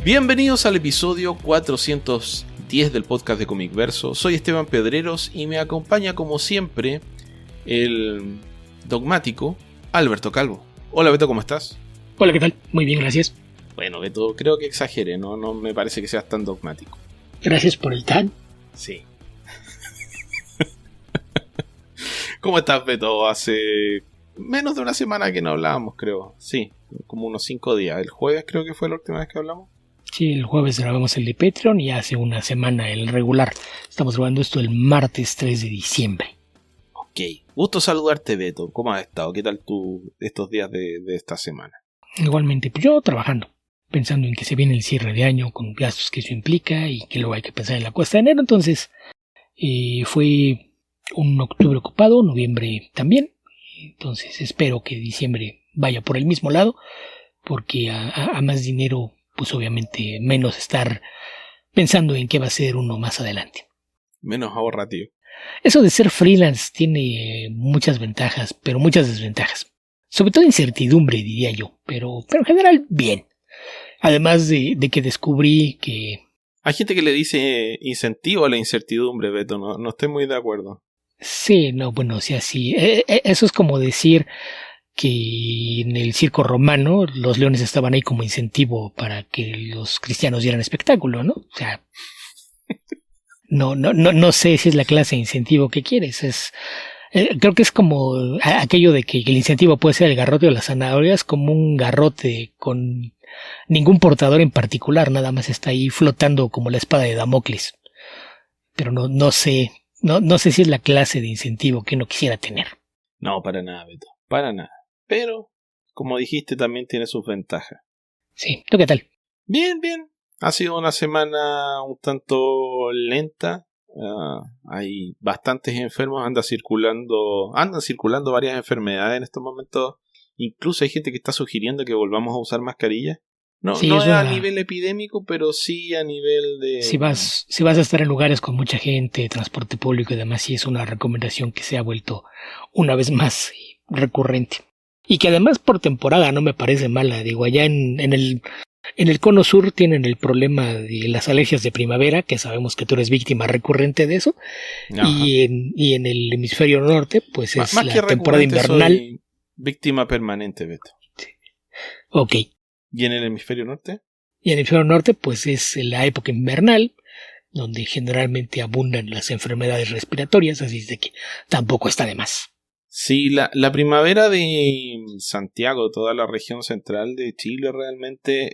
Bienvenidos al episodio 410 del podcast de Comic Verso. Soy Esteban Pedreros y me acompaña como siempre el dogmático Alberto Calvo. Hola Beto, ¿cómo estás? Hola, ¿qué tal? Muy bien, gracias. Bueno Beto, creo que exageré, no me parece que seas tan dogmático. Gracias por el tan. Sí. ¿Cómo estás Beto? Hace menos de una semana que no hablábamos, creo. Sí, como unos 5 días. El jueves creo que fue la última vez que hablamos. Sí, el jueves grabamos el de Patreon y hace una semana el regular. Estamos grabando esto el martes 3 de diciembre. Ok, gusto saludarte Beto. ¿Cómo has estado? ¿Qué tal tú estos días de esta semana? Igualmente, pues yo trabajando, pensando en que se viene el cierre de año con gastos que eso implica y que luego hay que pensar en la cuesta de enero. Entonces, fue un octubre ocupado, noviembre también. Entonces espero que diciembre vaya por el mismo lado, porque a más dinero, pues obviamente menos estar pensando en qué va a ser uno más adelante. Menos ahorrativo. Eso de ser freelance tiene muchas ventajas, pero muchas desventajas. Sobre todo incertidumbre, diría yo, pero en general bien. Además de que descubrí que... Hay gente que le dice incentivo a la incertidumbre, Beto, no estoy muy de acuerdo. Sí, no, bueno, o sea, sí. Eso es como decir que en el circo romano los leones estaban ahí como incentivo para que los cristianos dieran espectáculo, ¿no? O sea, no sé si es la clase de incentivo que quieres. Creo que es como aquello de que el incentivo puede ser el garrote o las zanahorias, como un garrote con ningún portador en particular, nada más está ahí flotando como la espada de Damocles. Pero no sé si es la clase de incentivo que uno quisiera tener. No, para nada, Beto, para nada. Pero, como dijiste, también tiene sus ventajas. Sí, ¿tú qué tal? Bien. Ha sido una semana un tanto lenta. Hay bastantes enfermos, andan circulando varias enfermedades en estos momentos. Incluso hay gente que está sugiriendo que volvamos a usar mascarillas. No es a nivel epidémico, pero sí a nivel de... Si vas a estar en lugares con mucha gente, transporte público y demás, sí es una recomendación que se ha vuelto una vez más recurrente. Y que además por temporada no me parece mala. Digo, allá en el cono sur tienen el problema de las alergias de primavera, que sabemos que tú eres víctima recurrente de eso. Y en el hemisferio norte, pues es más la que temporada invernal. Soy víctima permanente, Beto. Sí. Ok. ¿Y en el hemisferio norte? Y en el hemisferio norte, pues es la época invernal, donde generalmente abundan las enfermedades respiratorias, así es de que tampoco está de más. Sí, la primavera de Santiago, toda la región central de Chile realmente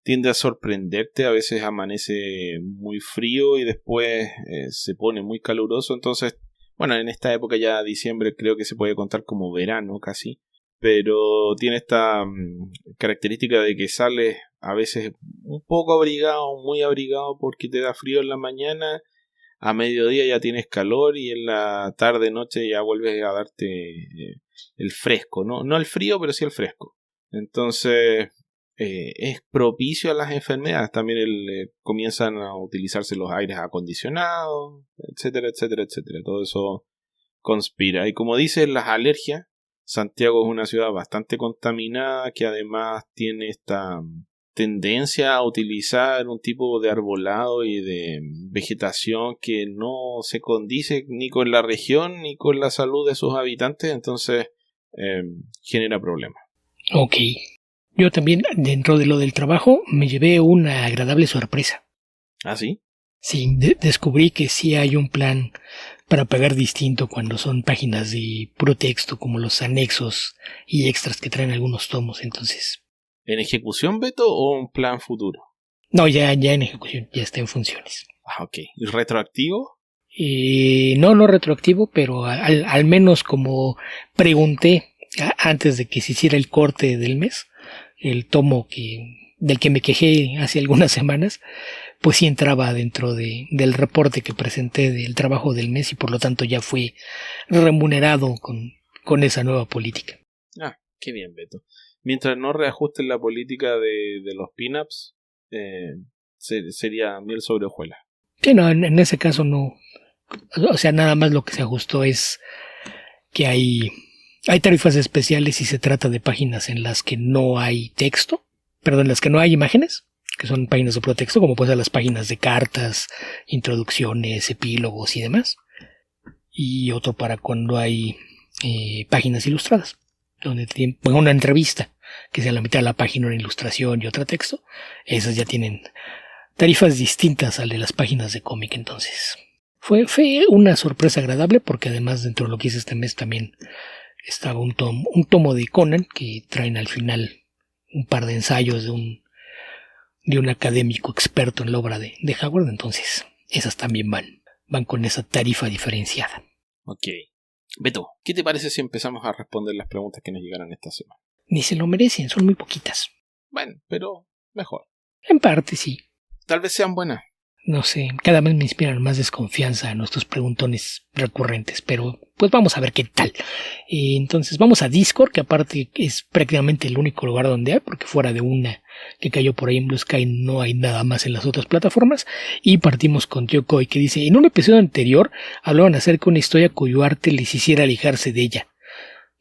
tiende a sorprenderte. A veces amanece muy frío y después se pone muy caluroso. Entonces, bueno, en esta época ya diciembre creo que se puede contar como verano casi. Pero tiene esta característica de que sales a veces un poco abrigado, muy abrigado porque te da frío en la mañana. A mediodía ya tienes calor y en la tarde noche ya vuelves a darte el fresco, no el frío, pero sí el fresco. Entonces es propicio a las enfermedades. También comienzan a utilizarse los aires acondicionados, etcétera. Todo eso conspira. Y como dices, las alergias. Santiago es una ciudad bastante contaminada que además tiene esta tendencia a utilizar un tipo de arbolado y de vegetación que no se condice ni con la región ni con la salud de sus habitantes, entonces genera problemas. Ok. Yo también, dentro de lo del trabajo, me llevé una agradable sorpresa. ¿Ah, sí? Sí, descubrí que sí hay un plan para pagar distinto cuando son páginas de puro texto, como los anexos y extras que traen algunos tomos, entonces... ¿En ejecución, Beto, o un plan futuro? No, ya en ejecución, ya está en funciones. Ah, ok. ¿Y retroactivo? No retroactivo, pero al menos como pregunté antes de que se hiciera el corte del mes, el tomo del que me quejé hace algunas semanas, pues sí entraba dentro del reporte que presenté del trabajo del mes y por lo tanto ya fue remunerado con esa nueva política. Ah, qué bien, Beto. Mientras no reajusten la política de los pin-ups, sería miel sobre hojuelas. Sí, no, en ese caso no. O sea, nada más lo que se ajustó es que hay tarifas especiales si se trata de páginas en las que no hay texto, perdón, en las que no hay imágenes, que son páginas de puro texto, como pueden ser las páginas de cartas, introducciones, epílogos y demás. Y otro para cuando hay páginas ilustradas, donde tienen una entrevista, que sea la mitad de la página una ilustración y otra texto. Esas ya tienen tarifas distintas al de las páginas de cómic. Entonces fue una sorpresa agradable, porque además dentro de lo que hice este mes también estaba un tomo de Conan, que traen al final un par de ensayos de un académico experto en la obra de Howard. Entonces esas también van con esa tarifa diferenciada. Ok. Beto, ¿qué te parece si empezamos a responder las preguntas que nos llegaron esta semana? Ni se lo merecen, son muy poquitas. Bueno, pero mejor. En parte sí. Tal vez sean buenas. No sé, cada vez me inspiran más desconfianza a nuestros preguntones recurrentes, pero pues vamos a ver qué tal. Entonces vamos a Discord, que aparte es prácticamente el único lugar donde hay, porque fuera de una que cayó por ahí en Blue Sky no hay nada más en las otras plataformas. Y partimos con Tío Coy, que dice: en un episodio anterior hablaban acerca de una historia cuyo arte les hiciera alejarse de ella.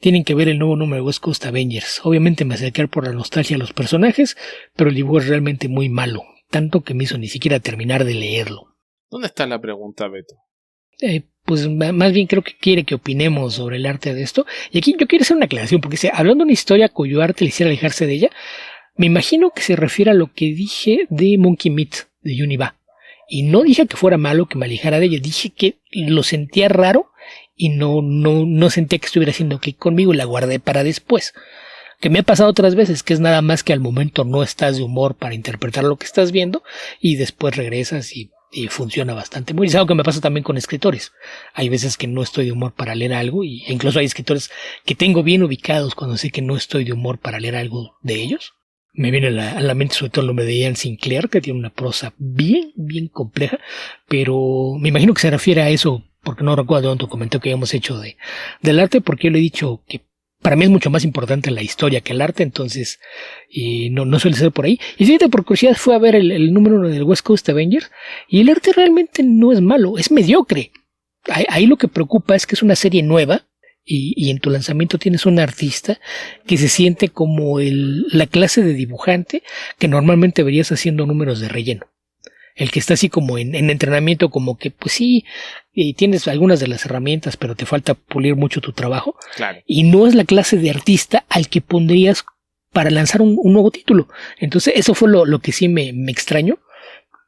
Tienen que ver el nuevo número de West Coast Avengers. Obviamente me acerqué por la nostalgia a los personajes, pero el dibujo es realmente muy malo, tanto que me hizo ni siquiera terminar de leerlo. ¿Dónde está la pregunta, Beto? Pues más bien creo que quiere que opinemos sobre el arte de esto. Y aquí yo quiero hacer una aclaración, porque dice, hablando de una historia cuyo arte le hiciera alejarse de ella, me imagino que se refiere a lo que dije de Monkey Meat, de Univa. Y no dije que fuera malo que me alejara de ella, dije que lo sentía raro y no sentía que estuviera haciendo clic conmigo, y la guardé para después. Que me ha pasado otras veces, que es nada más que al momento no estás de humor para interpretar lo que estás viendo y después regresas y funciona bastante muy bien. Es algo que me pasa también con escritores. Hay veces que no estoy de humor para leer algo, y incluso hay escritores que tengo bien ubicados cuando sé que no estoy de humor para leer algo de ellos. Me viene a la mente sobre todo el nombre de Ian Sinclair, que tiene una prosa bien compleja, pero me imagino que se refiere a eso, porque no recuerdo dónde comentario que habíamos hecho del arte, porque yo le he dicho que para mí es mucho más importante la historia que el arte, entonces no suele ser por ahí. Y fíjate, por curiosidad fue a ver el número 1 del West Coast Avengers, y el arte realmente no es malo, es mediocre. Ahí lo que preocupa es que es una serie nueva, y en tu lanzamiento tienes un artista que se siente como la clase de dibujante que normalmente verías haciendo números de relleno. El que está así como en entrenamiento, como que pues sí, tienes algunas de las herramientas, pero te falta pulir mucho tu trabajo. Claro. Y no es la clase de artista al que pondrías para lanzar un nuevo título. Entonces eso fue lo que sí me extrañó,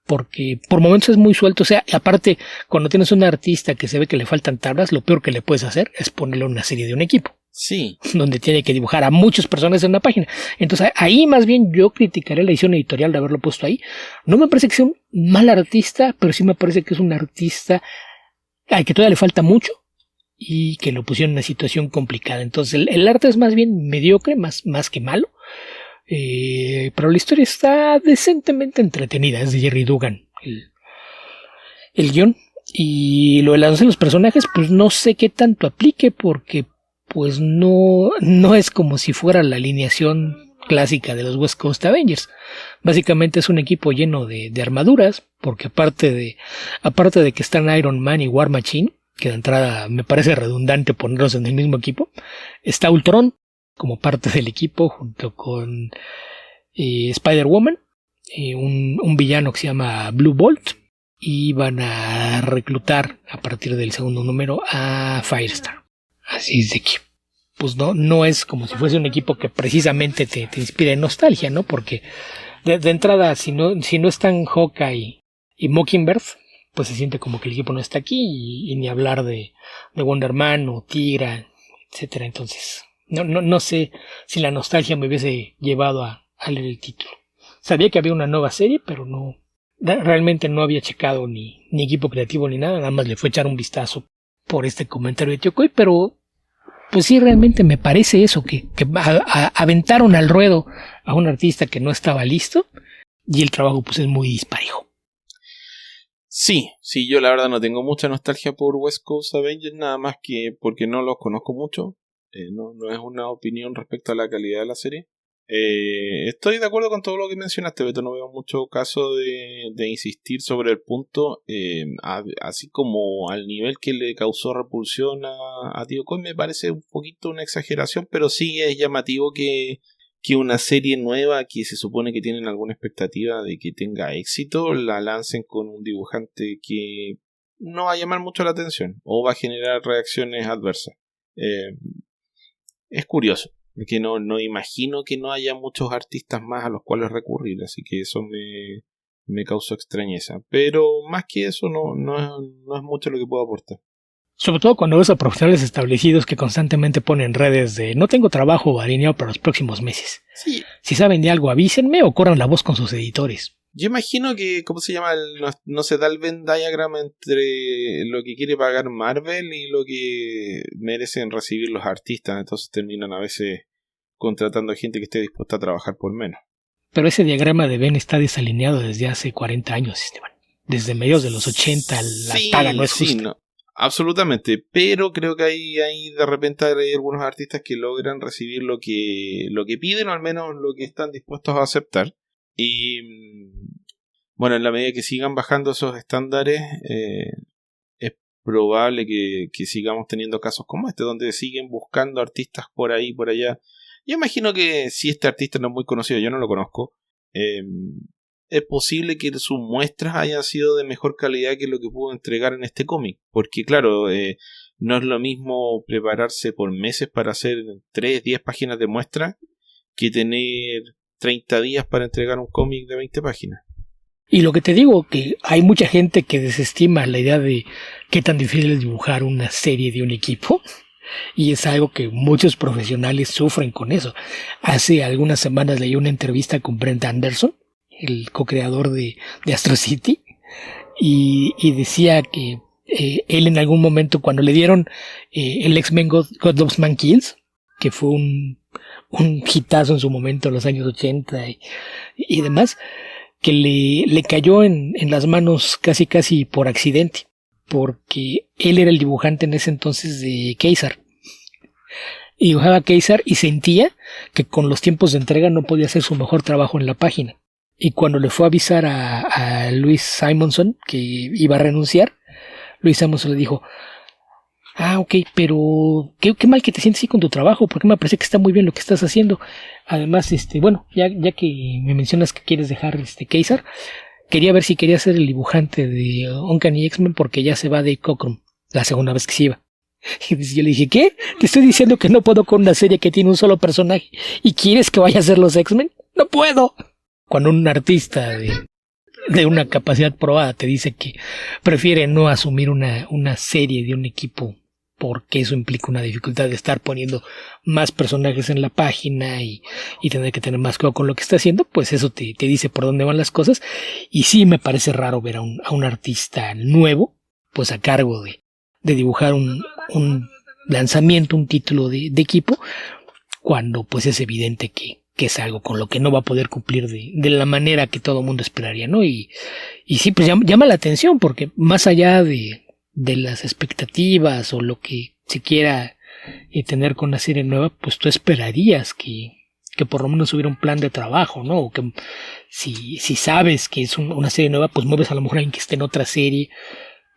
porque por momentos es muy suelto. O sea, aparte, cuando tienes un artista que se ve que le faltan tablas, lo peor que le puedes hacer es ponerle una serie de un equipo. Sí. Donde tiene que dibujar a muchos personajes en una página. Entonces ahí más bien yo criticaré la edición editorial de haberlo puesto ahí. No me parece que sea un mal artista, pero sí me parece que es un artista al que todavía le falta mucho y que lo pusieron en una situación complicada. Entonces el arte es más bien mediocre, más que malo. Pero la historia está decentemente entretenida. Es de Jerry Dugan el guión. Y lo de lanzar los personajes, pues no sé qué tanto aplique, porque pues no es como si fuera la alineación clásica de los West Coast Avengers. Básicamente es un equipo lleno de armaduras, porque aparte de que están Iron Man y War Machine, que de entrada me parece redundante ponerlos en el mismo equipo, está Ultron como parte del equipo, junto con Spider-Woman, un villano que se llama Blue Bolt, y van a reclutar a partir del segundo número a Firestar. Así es de que pues no es como si fuese un equipo que precisamente te inspire nostalgia, ¿no? Porque de entrada, si no están Hawkeye y Mockingbird, pues se siente como que el equipo no está aquí, y ni hablar de Wonder Man o Tigra, etcétera. Entonces no sé si la nostalgia me hubiese llevado a leer el título. Sabía que había una nueva serie, pero realmente no había checado ni equipo creativo ni nada más le fue echar un vistazo por este comentario de Tío Coy, pero pues sí, realmente me parece eso, que aventaron al ruedo a un artista que no estaba listo, y el trabajo pues es muy disparejo. Sí, yo la verdad no tengo mucha nostalgia por West Coast Avengers, nada más que porque no los conozco mucho. No es una opinión respecto a la calidad de la serie. Estoy de acuerdo con todo lo que mencionaste, Beto. No veo mucho caso de insistir sobre el punto, así como al nivel que le causó repulsión a Tío Coy. Me parece un poquito una exageración, pero sí es llamativo que que una serie nueva que se supone que tienen alguna expectativa de que tenga éxito la lancen con un dibujante que no va a llamar mucho la atención o va a generar reacciones adversas. Es curioso, porque no imagino que no haya muchos artistas más a los cuales recurrir, así que eso me causó extrañeza. Pero más que eso no es mucho lo que puedo aportar. Sobre todo cuando ves a profesionales establecidos que constantemente ponen redes de no tengo trabajo alineado para los próximos meses. Sí. Si saben de algo, avísenme o corran la voz con sus editores. Yo imagino que, ¿cómo se llama? No se da el Venn diagram entre lo que quiere pagar Marvel y lo que merecen recibir los artistas. Entonces terminan a veces contratando a gente que esté dispuesta a trabajar por menos. Pero ese diagrama de Venn está desalineado desde hace 40 años, Esteban. Desde mediados de los 80 la paga no es justa. Sí, no. Absolutamente, pero creo que hay de repente hay algunos artistas que logran recibir lo que piden, o al menos lo que están dispuestos a aceptar. Y bueno, en la medida que sigan bajando esos estándares, es probable que sigamos teniendo casos como este, donde siguen buscando artistas por ahí, por allá. Yo imagino que si este artista no es muy conocido, yo no lo conozco, es posible que sus muestras hayan sido de mejor calidad que lo que pudo entregar en este cómic. Porque claro, no es lo mismo prepararse por meses para hacer 3, 10 páginas de muestra que tener 30 días para entregar un cómic de 20 páginas. Y lo que te digo, que hay mucha gente que desestima la idea de qué tan difícil es dibujar una serie de un equipo. Y es algo que muchos profesionales sufren con eso. Hace algunas semanas leí una entrevista con Brent Anderson, el co-creador de Astro City, y decía que él en algún momento, cuando le dieron el X-Men God Loves Man Kills, que fue un hitazo en su momento en los años 80 y demás, que le cayó en las manos casi por accidente, porque él era el dibujante en ese entonces de Kaiser. Y dibujaba Kaiser y sentía que con los tiempos de entrega no podía hacer su mejor trabajo en la página. Y cuando le fue a avisar a Louise Simonson que iba a renunciar, Louise Simonson le dijo: ok, pero qué mal que te sientes así con tu trabajo, porque me parece que está muy bien lo que estás haciendo. Además, bueno, ya que me mencionas que quieres dejar Kaiser, quería ver si quería ser el dibujante de Uncanny X-Men, porque ya se va Dave Cockrum, la segunda vez que se iba. Y yo le dije: ¿qué? Te estoy diciendo que no puedo con una serie que tiene un solo personaje, ¿y quieres que vaya a ser los X-Men? ¡No puedo! Cuando un artista de una capacidad probada te dice que prefiere no asumir una serie de un equipo porque eso implica una dificultad de estar poniendo más personajes en la página y tener que tener más cuidado con lo que está haciendo, pues eso te dice por dónde van las cosas. Y sí me parece raro ver a un artista nuevo pues a cargo de dibujar un lanzamiento, un título de equipo, cuando pues es evidente que es algo con lo que no va a poder cumplir de la manera que todo el mundo esperaría, ¿no? Y sí, pues llama la atención, porque más allá de las expectativas o lo que se quiera tener con una serie nueva, pues tú esperarías que por lo menos hubiera un plan de trabajo, ¿no? O que si sabes que es una serie nueva, pues mueves a lo mejor a alguien que esté en otra serie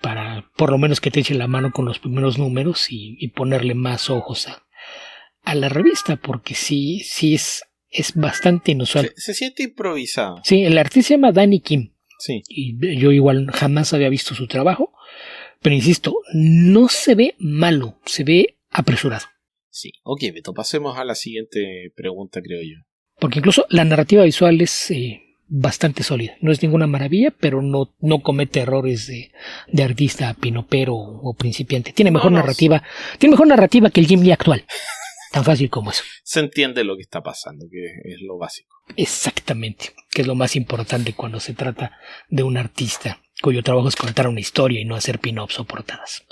para por lo menos que te eche la mano con los primeros números y ponerle más ojos a la revista, porque sí es bastante inusual. Se siente improvisado. Sí, el artista se llama Danny Kim. Sí. Y yo igual jamás había visto su trabajo, pero insisto, no se ve malo, se ve apresurado. Sí, ok, Beto, pasemos a la siguiente pregunta, creo yo. Porque incluso la narrativa visual es bastante sólida. No es ninguna maravilla, pero no comete errores de artista pinopero o principiante. Tiene mejor narrativa. Tiene mejor narrativa que el Jim Lee actual. Tan fácil como eso. Se entiende lo que está pasando, que es lo básico. Exactamente, que es lo más importante cuando se trata de un artista cuyo trabajo es contar una historia y no hacer pin-ups o portadas.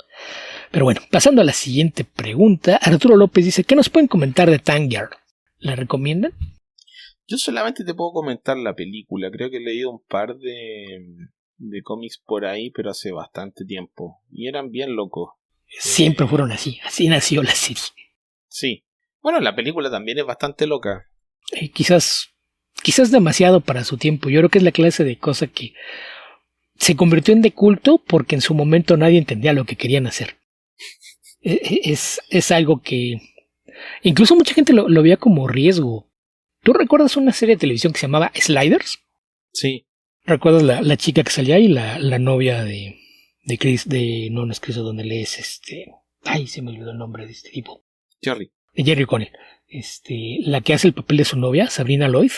Pero bueno, pasando a la siguiente pregunta, Arturo López dice: ¿qué nos pueden comentar de Tangyard? ¿La recomiendan? Yo solamente te puedo comentar la película. Creo que he leído un par de cómics por ahí, pero hace bastante tiempo. Y eran bien locos. Siempre fueron así nació la serie. Sí. Bueno, la película también es bastante loca. Quizás demasiado para su tiempo. Yo creo que es la clase de cosa que se convirtió en de culto porque en su momento nadie entendía lo que querían hacer. Es algo que incluso mucha gente lo veía como riesgo. ¿Tú recuerdas una serie de televisión que se llamaba Sliders? Sí. ¿Recuerdas la chica que salía ahí, la novia de Chris, no es Chris O'Donnell, es ay, se me olvidó el nombre de este tipo. Jerry. De Jerry O'Connell. La que hace el papel de su novia, Sabrina Lloyd.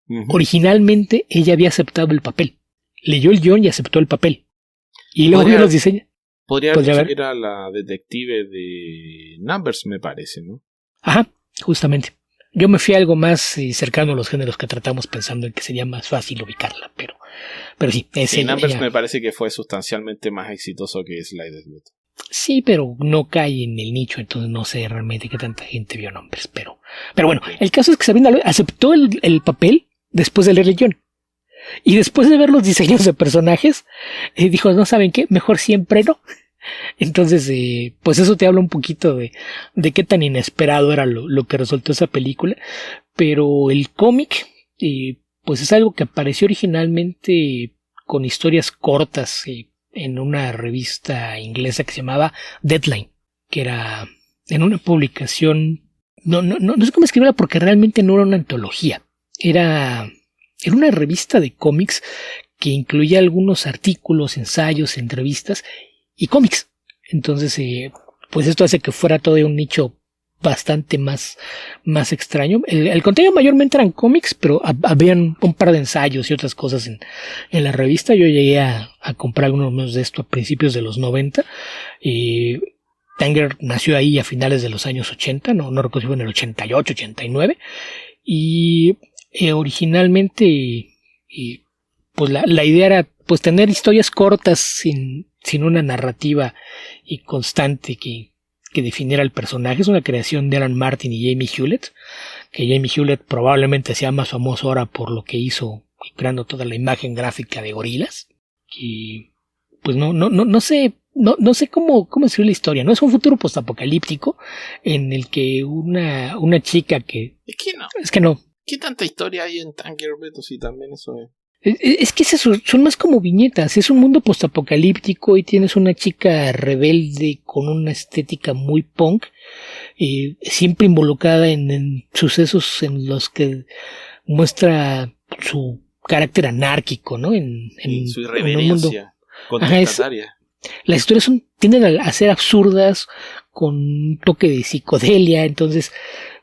Uh-huh. Originalmente ella había aceptado el papel. Leyó el guión y aceptó el papel. Y luego vio los diseños. Podría haber que era la detective de Numbers, me parece, ¿no? Ajá, justamente. Yo me fui a algo más cercano a los géneros que tratamos, pensando en que sería más fácil ubicarla, pero sí. Numbers me parece que fue sustancialmente más exitoso que Sliders. Sí, pero no cae en el nicho, entonces no sé realmente qué tanta gente vio Numbers, pero bueno, okay. El caso es que Sabrina aceptó el papel después de leer el guión. Y después de ver los diseños de personajes, dijo, no saben qué, mejor siempre no. Entonces, pues eso te habla un poquito de qué tan inesperado era lo que resultó esa película. Pero el cómic, pues es algo que apareció originalmente con historias cortas en una revista inglesa que se llamaba Deadline, que era en una publicación, no sé cómo escribirla porque realmente no era una antología, era una revista de cómics que incluía algunos artículos, ensayos, entrevistas y cómics. Entonces, pues esto hace que fuera todo un nicho bastante más extraño. El contenido mayormente eran cómics, pero habían un par de ensayos y otras cosas en la revista. Yo llegué a comprar algunos de estos a principios de los 90. Tanger nació ahí a finales de los años 80, no recuerdo si fue en el 88, 89. Y originalmente, pues la idea era pues tener historias cortas sin una narrativa y constante que definiera el personaje. Es una creación de Alan Martin y Jamie Hewlett, que Jamie Hewlett probablemente sea más famoso ahora por lo que hizo creando toda la imagen gráfica de Gorilas. Y pues no sé cómo decir la historia, ¿no? Es un futuro postapocalíptico en el que una chica que... Es que no. ¿Qué tanta historia hay en Tanger, Beto? Si también eso es... Es que son más como viñetas. Es un mundo postapocalíptico y tienes una chica rebelde con una estética muy punk, siempre involucrada en sucesos en los que muestra su carácter anárquico, ¿no? En su irreverencia contestataria. Las historias tienden a ser absurdas, con un toque de psicodelia. Entonces,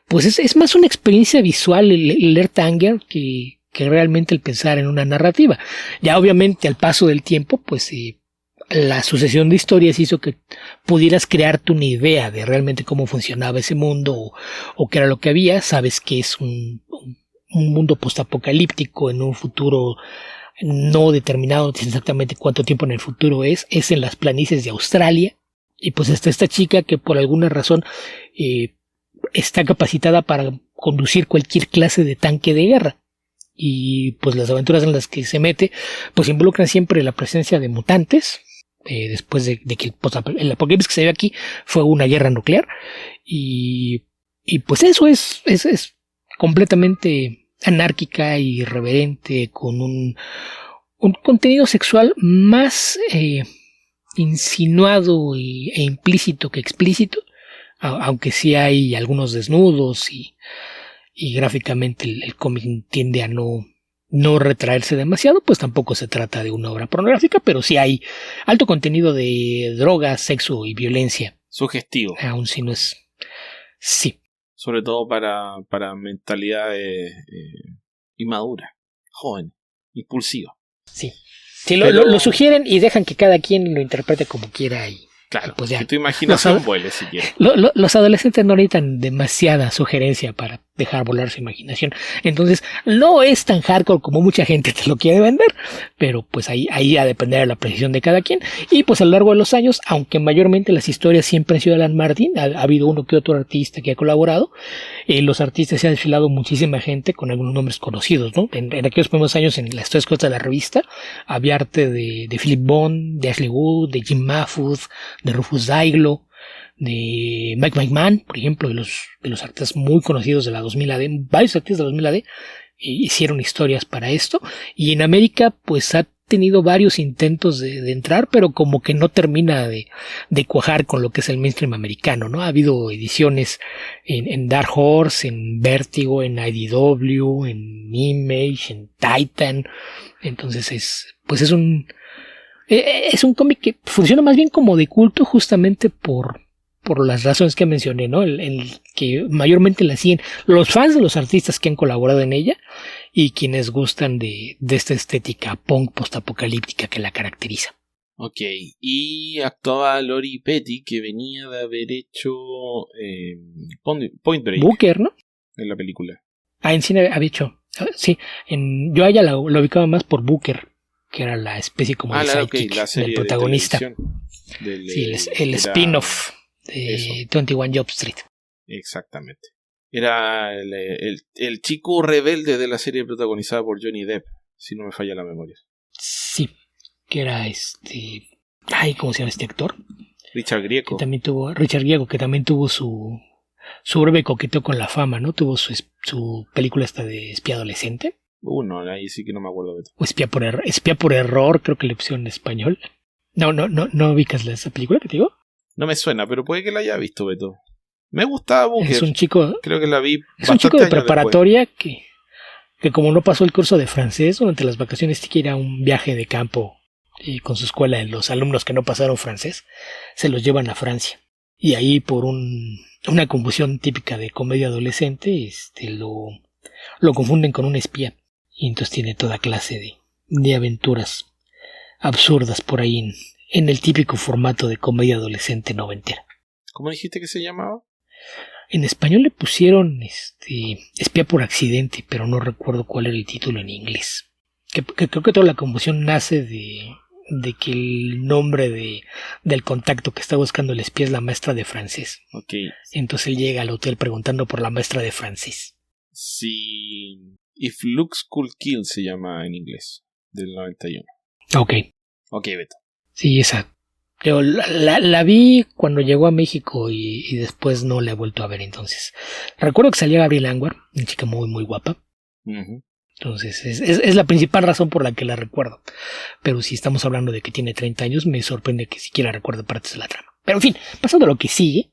pues es más una experiencia visual el leer Tanger que realmente el pensar en una narrativa. Ya obviamente al paso del tiempo, pues la sucesión de historias hizo que pudieras crearte una idea de realmente cómo funcionaba ese mundo o qué era lo que había. Sabes que es un mundo postapocalíptico en un futuro no determinado exactamente cuánto tiempo en el futuro es en las planicies de Australia. Y pues está esta chica que por alguna razón está capacitada para conducir cualquier clase de tanque de guerra. Y pues las aventuras en las que se mete pues involucran siempre la presencia de mutantes, después de que el apocalipsis que se ve aquí fue una guerra nuclear, y pues eso es completamente anárquica y irreverente, con un contenido sexual más insinuado e implícito que explícito, aunque sí hay algunos desnudos y gráficamente el cómic tiende a no retraerse demasiado, pues tampoco se trata de una obra pornográfica, pero sí hay alto contenido de drogas, sexo y violencia. Sugestivo. Aún si no es... Sí. Sobre todo para mentalidades inmadura, joven, impulsiva. Sí. Sí, lo sugieren y dejan que cada quien lo interprete como quiera y... Claro, pues ya. Que tu imaginación vuele si quieres. Los adolescentes no necesitan demasiada sugerencia para dejar volar su imaginación. Entonces, no es tan hardcore como mucha gente te lo quiere vender, pero pues ahí a depender de la precisión de cada quien. Y pues a lo largo de los años, aunque mayormente las historias siempre han sido de Alan Martin, ha habido uno que otro artista que ha colaborado. Los artistas se ha desfilado muchísima gente con algunos nombres conocidos, ¿no? En aquellos primeros años, en las tres cosas de la revista, había arte de Philip Bond, de Ashley Wood, de Jim Mahfood, de Rufus Daiglo, de Mike McMahon, por ejemplo, de los artistas muy conocidos de la 2000 AD. Varios artistas de la 2000 AD hicieron historias para esto, y en América pues ha tenido varios intentos de entrar, pero como que no termina de cuajar con lo que es el mainstream americano, ¿no? Ha habido ediciones en Dark Horse, en Vértigo, en IDW, en Image, en Titan. Entonces es un cómic que funciona más bien como de culto justamente por las razones que mencioné, ¿no? El que mayormente la siguen los fans de los artistas que han colaborado en ella y quienes gustan de esta estética punk postapocalíptica que la caracteriza. Ok, y actuaba Lori Petty, que venía de haber hecho Point Break. Booker, ¿no? En la película. En cine había hecho, sí, yo a ella la ubicaba más por Booker, que era la especie como de sidekick del protagonista. Sí, el spin-off de 21 Jump Street. Exactamente. Era el chico rebelde de la serie protagonizada por Johnny Depp, si no me falla la memoria. Sí, que era ¿cómo se llama este actor? Richard Grieco. Richard Grieco, que también tuvo su breve coqueteo con la fama, ¿no? Tuvo su película esta de espía adolescente. No, ahí sí que no me acuerdo de todo. O espía por error, creo que le pusieron en español. No ubicas esa película que te digo. No me suena, pero puede que la haya visto, Beto. Me gustaba Booker. Es un chico. Creo que la vi. Es un chico de preparatoria que como no pasó el curso de francés durante las vacaciones, que ir a un viaje de campo con su escuela, los alumnos que no pasaron francés se los llevan a Francia. Y ahí por una confusión típica de comedia adolescente, lo confunden con un espía. Y entonces tiene toda clase de aventuras absurdas por ahí en el típico formato de comedia adolescente noventera. ¿Cómo dijiste que se llamaba? En español le pusieron espía por accidente, pero no recuerdo cuál era el título en inglés. Que creo que toda la confusión nace de que el nombre del contacto que está buscando el espía es la maestra de francés. Okay. Entonces él llega al hotel preguntando por la maestra de francés. Sí. If Looks Could Kill se llama en inglés, del 91. Ok, Beto. Sí, esa. Yo la vi cuando llegó a México y después no la he vuelto a ver entonces. Recuerdo que salía Gabriel Anwar, una chica muy muy guapa. Uh-huh. Entonces es la principal razón por la que la recuerdo. Pero si estamos hablando de que tiene 30 años, me sorprende que siquiera recuerde partes de la trama. Pero en fin, pasando a lo que sigue.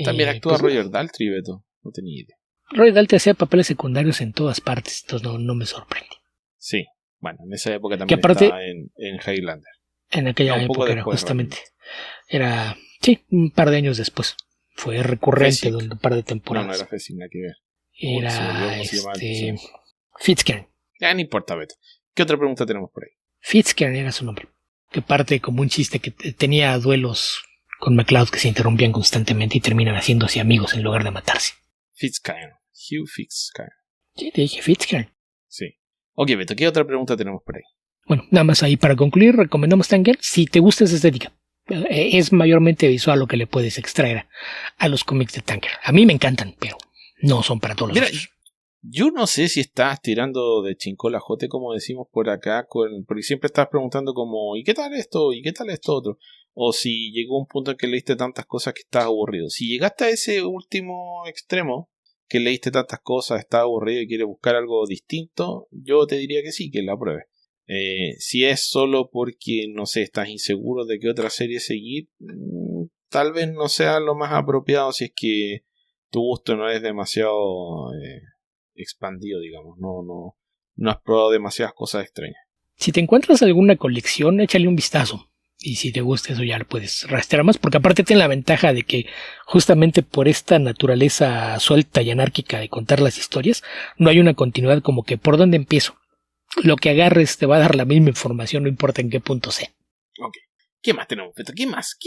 También actúa Roger Daltrey, Beto. No tenía idea. Roger Daltrey hacía papeles secundarios en todas partes, entonces no me sorprende. Sí, bueno, en esa época también aparte, estaba en Highlander. En aquella época era justamente. Era, sí, un par de años después. Fue recurrente durante un par de temporadas. No era Fessig, nada que ver. Era Fitzcairn. Ya, no importa, Beto. ¿Qué otra pregunta tenemos por ahí? Fitzcairn era su nombre. Que parte como un chiste que tenía duelos con MacLeod que se interrumpían constantemente y terminan haciéndose amigos en lugar de matarse. Fitzcairn. Hugh Fitzcairn. Sí, te dije Fitzcairn. Sí. Ok, Beto, ¿qué otra pregunta tenemos por ahí? Bueno, nada más ahí para concluir, recomendamos Tangle si te gusta esa estética. Es mayormente visual lo que le puedes extraer a los cómics de Tanker. A mí me encantan, pero no son para todos los otros. Yo no sé si estás tirando de chincolajote, como decimos por acá, porque siempre estás preguntando como, ¿y qué tal esto? ¿Y qué tal esto otro? O si llegó un punto en que leíste tantas cosas que estás aburrido. Si llegaste a ese último extremo, que leíste tantas cosas, estás aburrido y quieres buscar algo distinto, yo te diría que sí, que la pruebes. Si es solo porque, no sé, estás inseguro de qué otra serie seguir, tal vez no sea lo más apropiado si es que tu gusto no es demasiado expandido, digamos. No has probado demasiadas cosas extrañas. Si te encuentras alguna colección, échale un vistazo. Y si te gusta eso ya lo puedes rastrear más, porque aparte tiene la ventaja de que justamente por esta naturaleza suelta y anárquica de contar las historias, no hay una continuidad como que por dónde empiezo. Lo que agarres te va a dar la misma información, no importa en qué punto sea. Ok. ¿Qué más tenemos, Peto? ¿Qué más?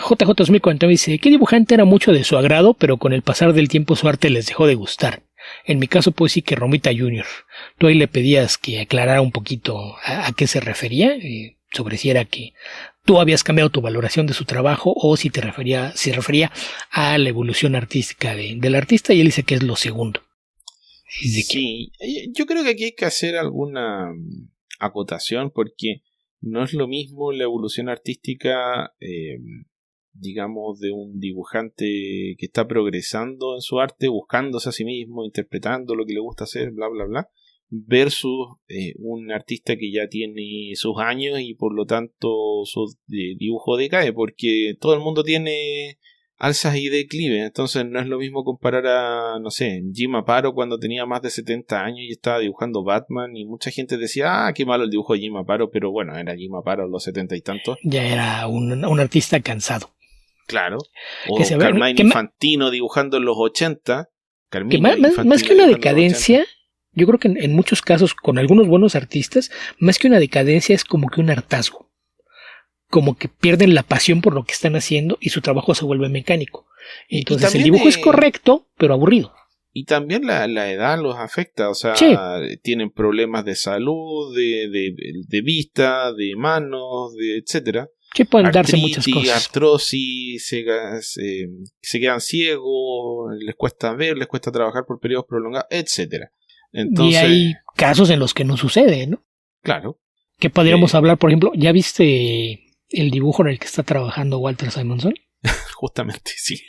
JJ 2049 dice, ¿qué dibujante era mucho de su agrado, pero con el pasar del tiempo su arte les dejó de gustar? En mi caso, pues sí que Romita Jr. Tú ahí le pedías que aclarara un poquito a qué se refería, sobre si era que tú habías cambiado tu valoración de su trabajo o si se refería a la evolución artística del artista, y él dice que es lo segundo. Sí, yo creo que aquí hay que hacer alguna acotación porque no es lo mismo la evolución artística, digamos, de un dibujante que está progresando en su arte, buscándose a sí mismo, interpretando lo que le gusta hacer, bla, bla, bla, versus un artista que ya tiene sus años y por lo tanto su dibujo decae, porque todo el mundo tiene alzas y declives. Entonces no es lo mismo comparar a, no sé, Jim Aparo cuando tenía más de 70 años y estaba dibujando Batman y mucha gente decía, qué malo el dibujo de Jim Aparo, pero bueno, era Jim Aparo a los 70 y tantos. Ya era un artista cansado. Claro. O Carmine Infantino dibujando en los 80. Más que una decadencia, yo creo que en muchos casos, con algunos buenos artistas, más que una decadencia es como que un hartazgo. Como que pierden la pasión por lo que están haciendo y su trabajo se vuelve mecánico. Entonces el dibujo es correcto, pero aburrido. Y también la edad los afecta, o sea, tienen problemas de salud, de vista, de manos, etcétera. Sí, pueden darse muchas cosas. Artrosis, se quedan ciegos, les cuesta ver, les cuesta trabajar por periodos prolongados, etcétera. Entonces, y hay casos en los que no sucede, ¿no? Claro. Que podríamos hablar, por ejemplo, ¿ya viste el dibujo en el que está trabajando Walter Simonson? Justamente, sí.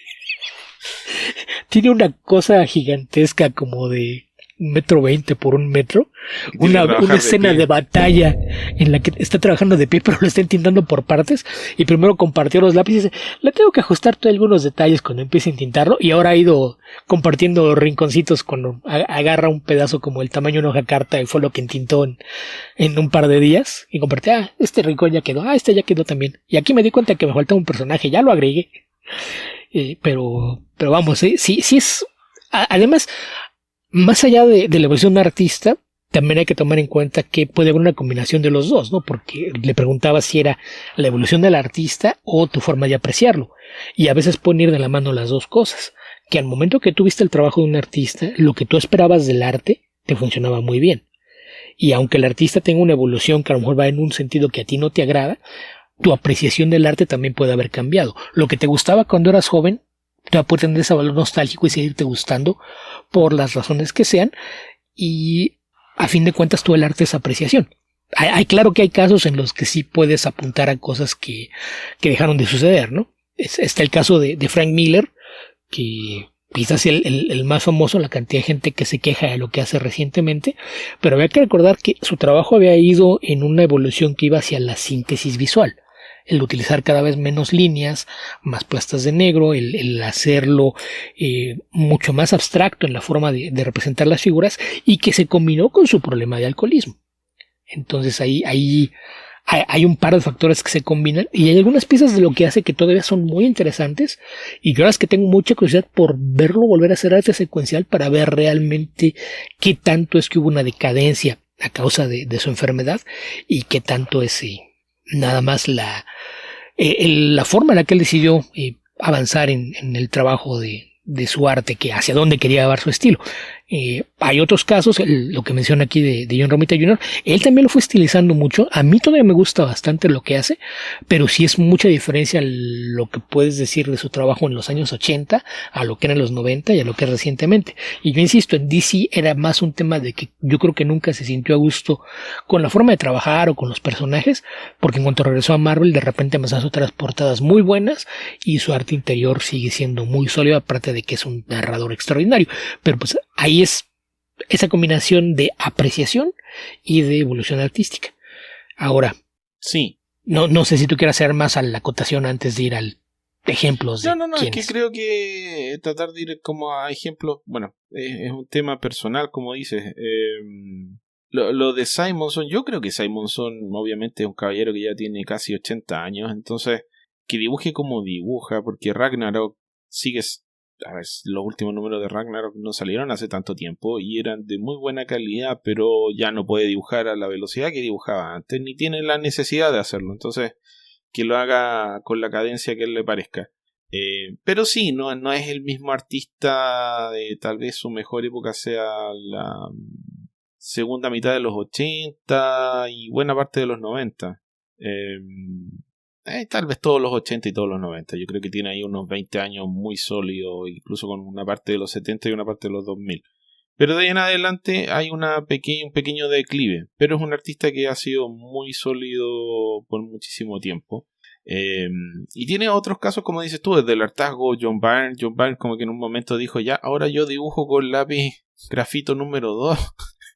Tiene una cosa gigantesca como de 1.20 por 1 metro. Una escena de batalla en la que está trabajando de pie, pero lo está intentando por partes. Y primero compartió los lápices. Le tengo que ajustar todos algunos detalles cuando empiece a intentarlo. Y ahora ha ido compartiendo rinconcitos cuando agarra un pedazo como el tamaño de una hoja carta. Y fue lo que intentó en un par de días. Y compartió, este rincón ya quedó. Este ya quedó también. Y aquí me di cuenta que me faltaba un personaje. Ya lo agregué. Pero vamos, sí es. Además, más allá de la evolución de un artista, también hay que tomar en cuenta que puede haber una combinación de los dos, ¿no? Porque le preguntaba si era la evolución del artista o tu forma de apreciarlo. Y a veces pueden ir de la mano las dos cosas. Que al momento que tú viste el trabajo de un artista, lo que tú esperabas del arte te funcionaba muy bien. Y aunque el artista tenga una evolución que a lo mejor va en un sentido que a ti no te agrada, tu apreciación del arte también puede haber cambiado. Lo que te gustaba cuando eras joven te puede tener ese valor nostálgico y seguirte gustando por las razones que sean, y a fin de cuentas todo el arte es apreciación. Claro que hay casos en los que sí puedes apuntar a cosas que dejaron de suceder, ¿no? Está el caso de Frank Miller, que quizás el más famoso, la cantidad de gente que se queja de lo que hace recientemente, pero había que recordar que su trabajo había ido en una evolución que iba hacia la síntesis visual. El utilizar cada vez menos líneas, más puestas de negro, el hacerlo mucho más abstracto en la forma de representar las figuras, y que se combinó con su problema de alcoholismo. Entonces ahí hay un par de factores que se combinan, y hay algunas piezas de lo que hace que todavía son muy interesantes, y yo ahora es que tengo mucha curiosidad por verlo volver a hacer arte secuencial para ver realmente qué tanto es que hubo una decadencia a causa de su enfermedad y qué tanto es nada más la forma en la que él decidió avanzar en el trabajo de su arte, que hacia dónde quería llevar su estilo. Hay otros casos, lo que menciona aquí de John Romita Jr., él también lo fue estilizando mucho. A mí todavía me gusta bastante lo que hace, pero sí es mucha diferencia lo que puedes decir de su trabajo en los años 80 a lo que era en los 90 y a lo que es recientemente. Y yo insisto, en DC era más un tema de que yo creo que nunca se sintió a gusto con la forma de trabajar o con los personajes, porque en cuanto regresó a Marvel, de repente empezó a hacer otras portadas muy buenas y su arte interior sigue siendo muy sólido, aparte de que es un narrador extraordinario. Pero pues ahí es esa combinación de apreciación y de evolución artística. Ahora, sí, no sé si tú quieras hacer más a la acotación antes de ir al ejemplos de No, es que creo que tratar de ir como a ejemplos, bueno, es un tema personal, como dices. Lo de Simonson, yo creo que Simonson obviamente es un caballero que ya tiene casi 80 años, entonces que dibuje como dibuja, porque Ragnarok sigue. A ver, los últimos números de Ragnarok no salieron hace tanto tiempo y eran de muy buena calidad, pero ya no puede dibujar a la velocidad que dibujaba antes, ni tiene la necesidad de hacerlo. Entonces, que lo haga con la cadencia que él le parezca. Pero sí, no es el mismo artista de tal vez su mejor época sea la segunda mitad de los 80 y buena parte de los 90. Tal vez todos los 80 y todos los 90. Yo creo que tiene ahí unos 20 años muy sólidos, incluso con una parte de los 70 y una parte de los 2000. Pero de ahí en adelante hay un pequeño declive. Pero es un artista que ha sido muy sólido por muchísimo tiempo. Y tiene otros casos, como dices tú, desde el hartazgo. John Byrne como que en un momento dijo, ya, ahora yo dibujo con lápiz grafito número 2.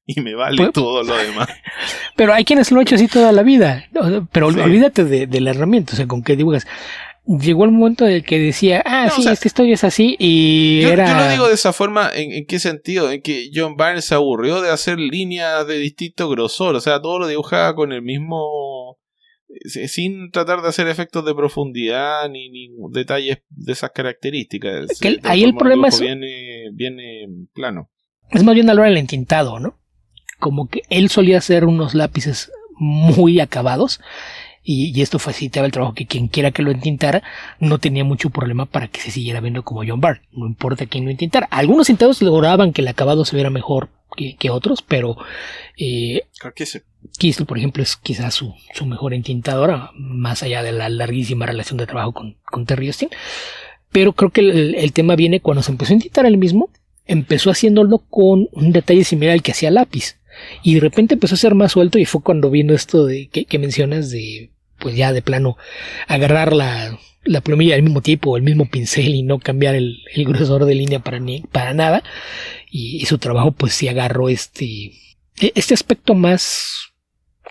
y me vale Pues, todo lo demás. pero hay quienes lo han hecho así toda la vida. Pero Sí. olvídate de la herramienta, o sea, con qué dibujas. Llegó el momento en el que decía, No, sí, o sea, esta historia es así, y Yo era... lo digo de esa forma, ¿en qué sentido? En que John Byrne se aburrió de hacer líneas de distinto grosor, o sea, todo lo dibujaba con el mismo... sin tratar de hacer efectos de profundidad ni detalles de esas características. Que Se ahí el transforma en un problema dibujo es bien plano. más bien a la hora del entintado, ¿no? Como que él solía hacer unos lápices muy acabados, y esto facilitaba el trabajo, que quien quiera que lo entintara no tenía mucho problema para que se siguiera viendo como John Byrne, no importa quién lo entintara. Algunos tintados lograban que el acabado se viera mejor que otros, pero Creo que sí. Kiesel, por ejemplo, es quizás su mejor entintadora, más allá de la larguísima relación de trabajo con Terry Austin. Pero creo que el tema viene cuando se empezó a entintar él mismo, empezó haciéndolo con un detalle similar al que hacía lápiz, y de repente empezó a ser más suelto, y fue cuando vino esto de que mencionas de, pues ya de plano, agarrar la plumilla del mismo tipo o el mismo pincel y no cambiar el grosor de línea para nada, y su trabajo pues sí agarró este aspecto más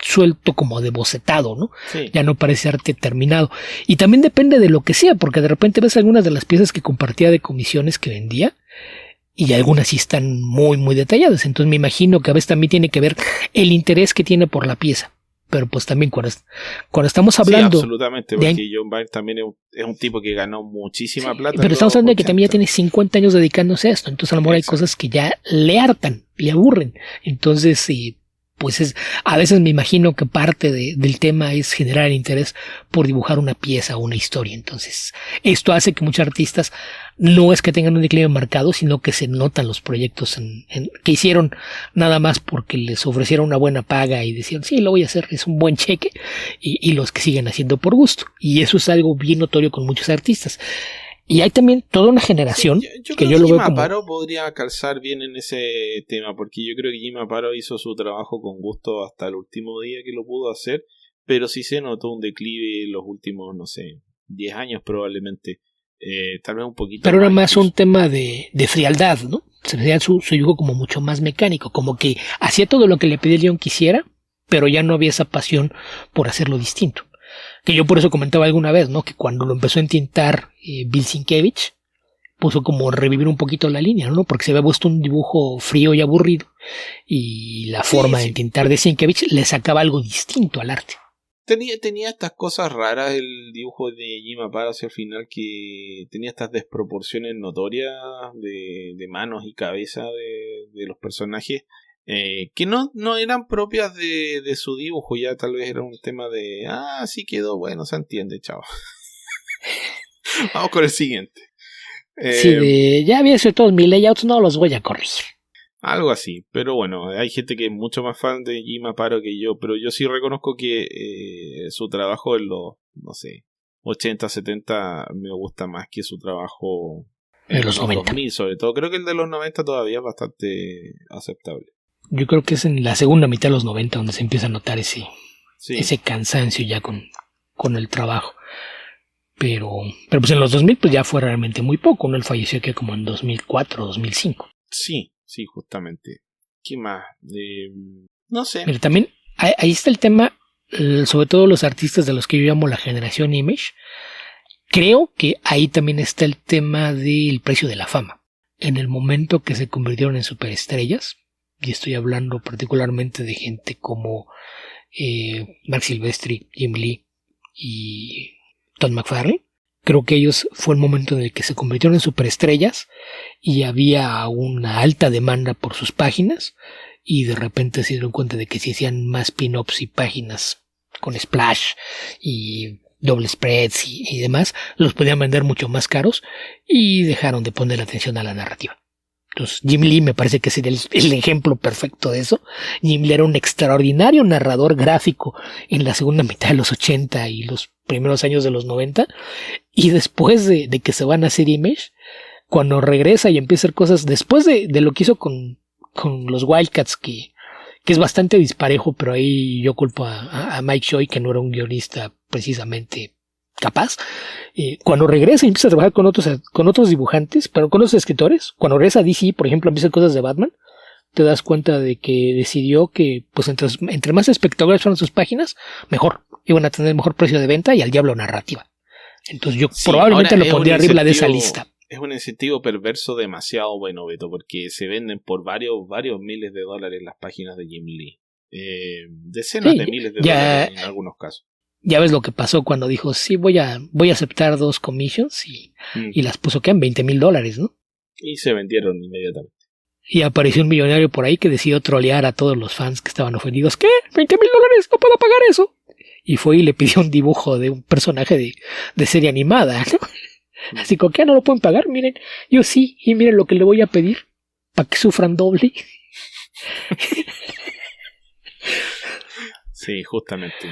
suelto, como de bocetado, ¿no? Sí. Ya no parece arte terminado. Y también depende de lo que sea, porque de repente ves algunas de las piezas que compartía de comisiones que vendía, y algunas sí están muy, muy detalladas. Entonces me imagino que a veces también tiene que ver el interés que tiene por la pieza. Pero pues también cuando estamos hablando... Sí, absolutamente, porque John Byrne también es un tipo que ganó muchísima plata. Pero estamos hablando de que también ya tiene 50 años dedicándose a esto. Entonces a lo mejor hay cosas que ya le hartan, le aburren. Entonces, pues a veces me imagino que parte del tema es generar interés por dibujar una pieza o una historia. Entonces esto hace que muchos artistas no es que tengan un declive marcado, sino que se notan los proyectos que hicieron nada más porque les ofrecieron una buena paga y decían, sí, lo voy a hacer, es un buen cheque, y los que siguen haciendo por gusto. Y eso es algo bien notorio con muchos artistas. Y hay también toda una generación que yo lo veo como... Jim Aparo podría calzar bien en ese tema, porque yo creo que Jim Aparo hizo su trabajo con gusto hasta el último día que lo pudo hacer, pero sí se notó un declive en los últimos, no sé, 10 años probablemente, tal vez un poquito. Pero era más un tema de frialdad, ¿no? Se veía su dibujo como mucho más mecánico, como que hacía todo lo que le pedía el guión quisiera, pero ya no había esa pasión por hacerlo distinto. Que yo por eso comentaba alguna vez, ¿no? Que cuando lo empezó a entintar Bill Sienkiewicz, puso como revivir un poquito la línea, ¿no? Porque se había puesto un dibujo frío y aburrido, y la forma de entintar de Sienkiewicz le sacaba algo distinto al arte. Tenía estas cosas raras el dibujo de Jim Aparo hacia el final, que tenía estas desproporciones notorias de manos y cabeza de los personajes, que no eran propias de su dibujo. Ya tal vez era un tema de sí quedó, bueno, se entiende, chao. Vamos con el siguiente. Ya había hecho todos mis layouts, no los voy a corregir. Algo así, pero bueno, hay gente que es mucho más fan de Jim Aparo que yo, pero yo sí reconozco que su trabajo en los, no sé, 80, 70 me gusta más que su trabajo en los 90. 2000, sobre todo. Creo que el de los 90 todavía es bastante aceptable. Yo creo que es en la segunda mitad de los 90 donde se empieza a notar ese cansancio ya con el trabajo. Pero pues en los 2000 pues ya fue realmente muy poco, ¿no? Él falleció que como en 2004, 2005. Sí, justamente. ¿Qué más? No sé. Pero también ahí está el tema, sobre todo los artistas de los que yo llamo la generación Image. Creo que ahí también está el tema del precio de la fama. En el momento que se convirtieron en superestrellas, y estoy hablando particularmente de gente como Marc Silvestri, Jim Lee y Todd McFarlane, creo que ellos fue el momento en el que se convirtieron en superestrellas y había una alta demanda por sus páginas, y de repente se dieron cuenta de que si hacían más pin-ups y páginas con splash y doble spreads y demás, los podían vender mucho más caros, y dejaron de poner atención a la narrativa. Entonces Jim Lee me parece que es el ejemplo perfecto de eso. Jim Lee era un extraordinario narrador gráfico en la segunda mitad de los 80 y los primeros años de los 90, y después de que se van a hacer Image, cuando regresa y empieza a hacer cosas después de lo que hizo con los Wildcats, que es bastante disparejo, pero ahí yo culpo a Mike Choi, que no era un guionista precisamente capaz. Cuando regresa y empieza a trabajar con otros dibujantes, pero con otros escritores, cuando regresa a DC, por ejemplo, empieza a hacer cosas de Batman, te das cuenta de que decidió que pues entre más espectaculares fueron sus páginas, mejor. Iban a tener mejor precio de venta y al diablo narrativa. Entonces yo probablemente lo pondría arriba de esa lista. Es un incentivo perverso demasiado bueno, Beto, porque se venden por varios miles de dólares las páginas de Jim Lee. Decenas de miles de dólares en algunos casos. Ya ves lo que pasó cuando dijo, sí, voy a aceptar 2 commissions y las puso que en $20,000, ¿no? Y se vendieron inmediatamente. Y apareció un millonario por ahí que decidió trolear a todos los fans que estaban ofendidos. ¿Qué? $20,000, no puedo pagar eso. Y fue y le pidió un dibujo de un personaje de serie animada, ¿no? Así como que no lo pueden pagar, miren, yo sí, y miren lo que le voy a pedir para que sufran doble. Sí, justamente.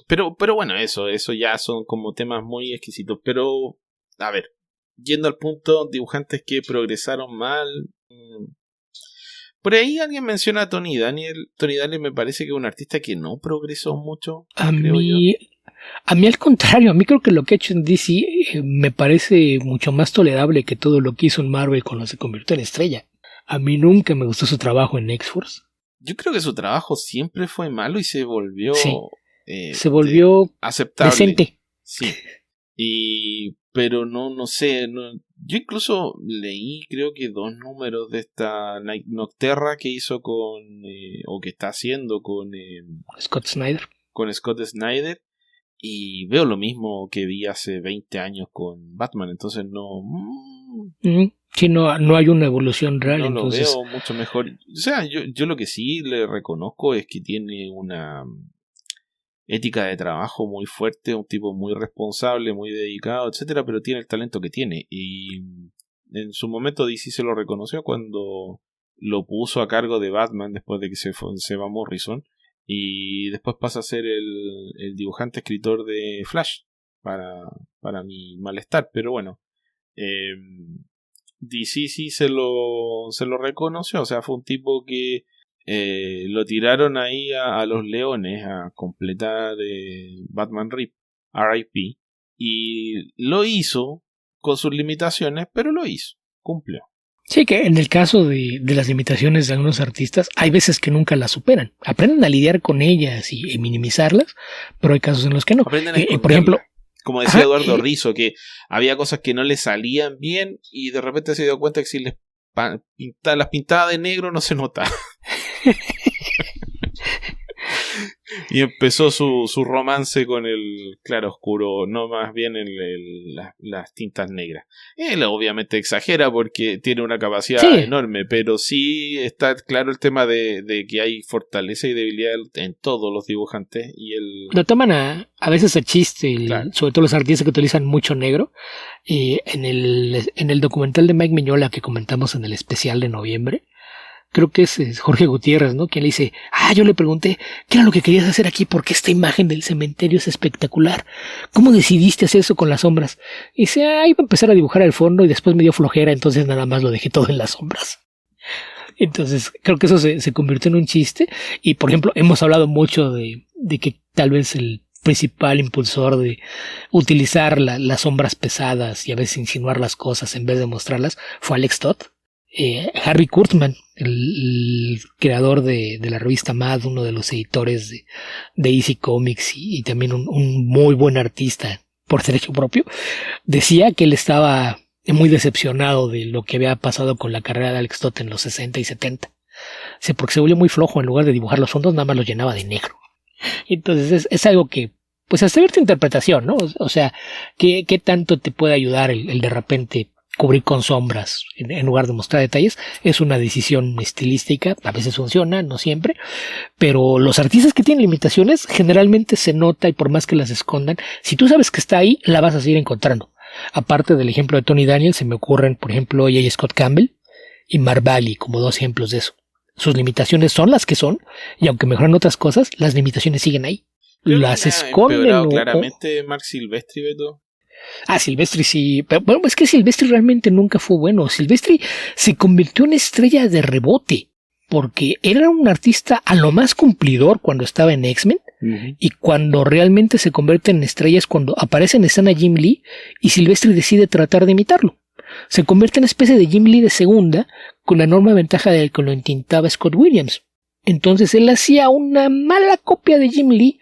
Pero bueno, eso ya son como temas muy exquisitos. Pero, a ver, yendo al punto, dibujantes que progresaron mal. Por ahí alguien menciona a Tony Daniel. Tony Daniel me parece que es un artista que no progresó mucho. A mí al contrario, a mí creo que lo que ha hecho en DC me parece mucho más tolerable que todo lo que hizo en Marvel cuando se convirtió en estrella. A mí nunca me gustó su trabajo en X-Force. Yo creo que su trabajo siempre fue malo y se volvió... se volvió aceptable. Decente. Sí. Pero no sé. Yo incluso leí, creo que 2 números de esta Nocterra que hizo con... o que está haciendo con... Scott Snyder. Con Scott Snyder. Y veo lo mismo que vi hace 20 años con Batman. Entonces no... Sí, no hay una evolución real. No entonces... lo veo mucho mejor. O sea, yo lo que sí le reconozco es que tiene una ética de trabajo muy fuerte, un tipo muy responsable, muy dedicado, etcétera, pero tiene el talento que tiene. Y en su momento DC se lo reconoció cuando lo puso a cargo de Batman después de que se va Morrison. Y después pasa a ser el dibujante escritor de Flash para mi malestar. Pero bueno, DC sí se lo reconoció. O sea, fue un tipo que lo tiraron ahí a los leones a completar Batman RIP. Y lo hizo con sus limitaciones, pero lo hizo, cumplió. Sí, que en el caso de las limitaciones de algunos artistas, hay veces que nunca las superan. Aprenden a lidiar con ellas y minimizarlas, pero hay casos en los que no. Aprenden a por ejemplo, como decía Eduardo Rizzo, que había cosas que no le salían bien y de repente se dio cuenta que si las pintaba de negro no se notaba. Y empezó su romance con el claroscuro, no más bien las tintas negras. Él obviamente exagera porque tiene una capacidad enorme, pero sí está claro el tema de que hay fortaleza y debilidad en todos los dibujantes. Y lo toman a veces a chiste, sobre todo los artistas que utilizan mucho negro. En el documental de Mike Mignola que comentamos en el especial de noviembre, creo que es Jorge Gutiérrez, ¿no? Quien le dice, yo le pregunté, ¿qué era lo que querías hacer aquí? Porque esta imagen del cementerio es espectacular. ¿Cómo decidiste hacer eso con las sombras? Y dice, iba a empezar a dibujar el fondo y después me dio flojera, entonces nada más lo dejé todo en las sombras. Entonces, creo que eso se convirtió en un chiste. Y, por ejemplo, hemos hablado mucho de que tal vez el principal impulsor de utilizar las sombras pesadas y a veces insinuar las cosas en vez de mostrarlas fue Alex Todd. Harry Kurtzman, el creador de la revista Mad, uno de los editores de Easy Comics y también un muy buen artista por derecho propio, decía que él estaba muy decepcionado de lo que había pasado con la carrera de Alex Todd en los 60 y 70. Porque se volvió muy flojo, en lugar de dibujar los fondos nada más los llenaba de negro. Entonces es algo que, pues hasta ver tu interpretación, ¿no? O sea, ¿qué tanto te puede ayudar el de repente cubrir con sombras en lugar de mostrar detalles? Es una decisión estilística, a veces funciona, no siempre, pero los artistas que tienen limitaciones generalmente se nota, y por más que las escondan, si tú sabes que está ahí, la vas a seguir encontrando. Aparte del ejemplo de Tony Daniel, se me ocurren, por ejemplo, J. Scott Campbell y Mark Bagley como 2 ejemplos de eso. Sus limitaciones son las que son, y aunque mejoran otras cosas, las limitaciones siguen ahí. Las esconden. Claramente Mark Silvestri, Beto. Silvestri sí, pero bueno, es que Silvestri realmente nunca fue bueno. Silvestri se convirtió en estrella de rebote, porque era un artista a lo más cumplidor cuando estaba en X-Men, y cuando realmente se convierte en estrella es cuando aparece en escena Jim Lee y Silvestri decide tratar de imitarlo. se convierte en una especie de Jim Lee de segunda, con la enorme ventaja de que lo entintaba Scott Williams. Entonces él hacía una mala copia de Jim Lee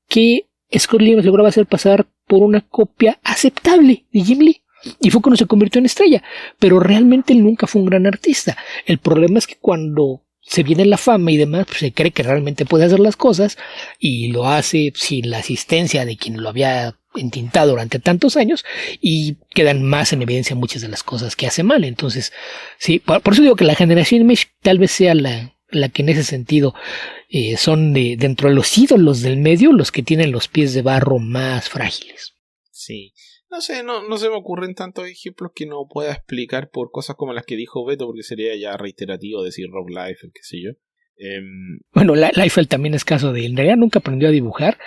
que Scott Williams lograba hacer pasar por una copia aceptable de Jim Lee. Y fue cuando se convirtió en estrella. Pero realmente él nunca fue un gran artista. El problema es que cuando se viene la fama y demás, pues se cree que realmente puede hacer las cosas y lo hace sin la asistencia de quien lo había entintado durante tantos años y quedan más en evidencia muchas de las cosas que hace mal. Entonces, sí, por eso digo que la generación Image tal vez sea la que en ese sentido son dentro de los ídolos del medio los que tienen los pies de barro más frágiles. Sí. No sé, no se me ocurren tantos ejemplos que no pueda explicar por cosas como las que dijo Beto, porque sería ya reiterativo decir Rob Liefeld, qué sé yo. Bueno, Liefeld también es caso de él. En realidad nunca aprendió a dibujar,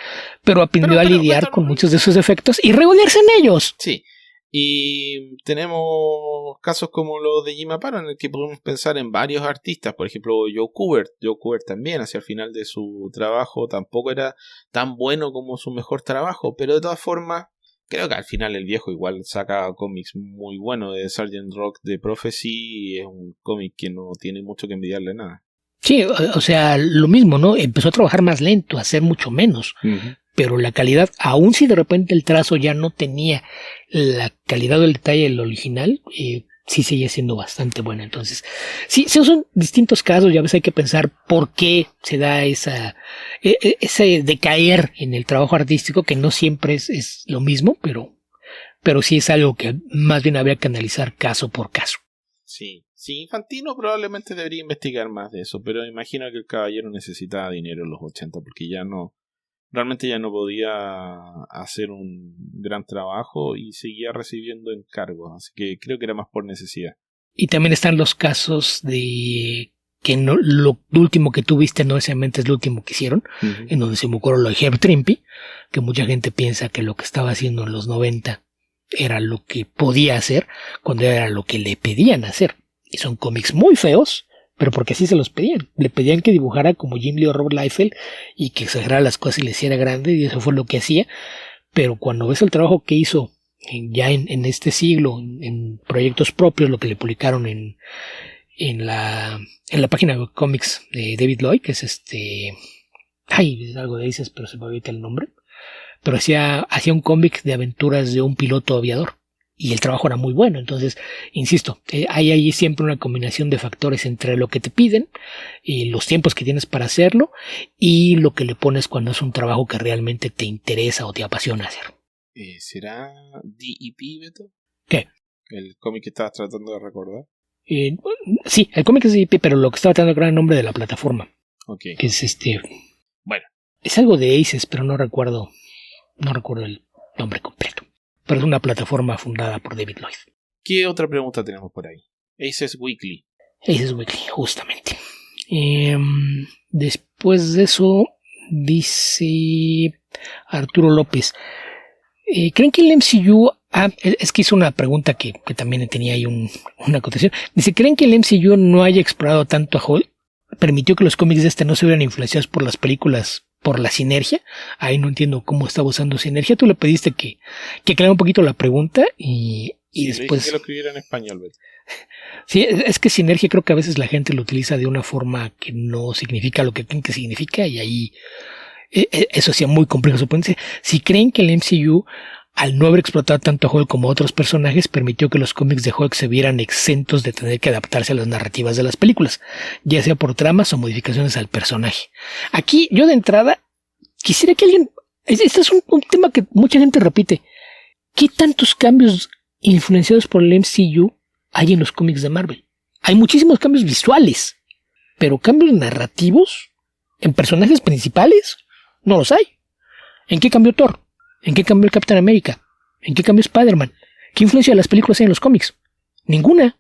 pero aprendió a lidiar con muchos de sus efectos y regodearse en ellos. Sí, y tenemos casos como los de Jim Aparo, en el que podemos pensar en varios artistas. Por ejemplo, Joe Kubert. Joe Kubert también, hacia el final de su trabajo, tampoco era tan bueno como su mejor trabajo, pero de todas formas, creo que al final el viejo igual saca cómics muy buenos. De Sgt. Rock de Prophecy es un cómic que no tiene mucho que envidiarle a nada. Sí, o sea, lo mismo, ¿no? Empezó a trabajar más lento, a hacer mucho menos. Uh-huh. Pero la calidad, aun si de repente el trazo ya no tenía la calidad del detalle del original, sí seguía siendo bastante buena. Entonces, sí, son distintos casos. Ya ves, hay que pensar por qué se da ese decaer en el trabajo artístico, que no siempre es lo mismo, pero sí es algo que más bien habría que analizar caso por caso. Sí, Infantino probablemente debería investigar más de eso, pero imagino que el caballero necesitaba dinero en los 80 porque realmente ya no podía hacer un gran trabajo y seguía recibiendo encargos, así que creo que era más por necesidad. Y también están los casos de que no, lo último que tuviste no necesariamente es lo último que hicieron, uh-huh. En donde se me ocurrió lo de Herb Trimpe, que mucha gente piensa que lo que estaba haciendo en los 90 era lo que podía hacer, cuando era lo que le pedían hacer. Y son cómics muy feos, pero porque así se los pedían. Le pedían que dibujara como Jim Lee o Robert Liefeld y que exagerara las cosas y le hiciera grande, y eso fue lo que hacía. Pero cuando ves el trabajo que hizo ya en este siglo, en proyectos propios, lo que le publicaron en la página de cómics de David Lloyd, que es es algo de Aces, pero se me olvida el nombre. Pero hacía un cómic de aventuras de un piloto aviador. Y el trabajo era muy bueno. Entonces, insisto, hay ahí siempre una combinación de factores entre lo que te piden, los tiempos que tienes para hacerlo y lo que le pones cuando es un trabajo que realmente te interesa o te apasiona hacer. ¿Será DEP, Beto? ¿Qué? ¿El cómic que estabas tratando de recordar? Sí, el cómic es DEP, pero lo que estaba tratando de recordar es el nombre de la plataforma. Ok. Que es Bueno. Es algo de Aces, pero no recuerdo el nombre completo. Pero es una plataforma fundada por David Lloyd. ¿Qué otra pregunta tenemos por ahí? Aces Weekly. Aces Weekly, justamente. Después de eso, dice Arturo López. ¿Creen que el MCU... es que hizo una pregunta que también tenía ahí una acotación. Dice, ¿creen que el MCU no haya explorado tanto a Hulk? ¿Permitió que los cómics de no se vieran influenciados por las películas, por la sinergia? Ahí no entiendo cómo estaba usando sinergia. Tú le pediste que aclarara un poquito la pregunta y después... que lo escribiera en español, ¿ves? Sí, es que sinergia creo que a veces la gente lo utiliza de una forma que no significa lo que creen que significa y ahí eso hacía muy complejo. Supónganse, si creen que el MCU, al no haber explotado tanto a Hulk como a otros personajes, permitió que los cómics de Hulk se vieran exentos de tener que adaptarse a las narrativas de las películas, ya sea por tramas o modificaciones al personaje. Aquí, yo de entrada, quisiera que alguien... Este es un tema que mucha gente repite. ¿Qué tantos cambios influenciados por el MCU hay en los cómics de Marvel? Hay muchísimos cambios visuales, pero cambios narrativos en personajes principales no los hay. ¿En qué cambió Thor? ¿En qué cambió el Capitán América? ¿En qué cambió Spider-Man? ¿Qué influencia de las películas hay en los cómics? Ninguna.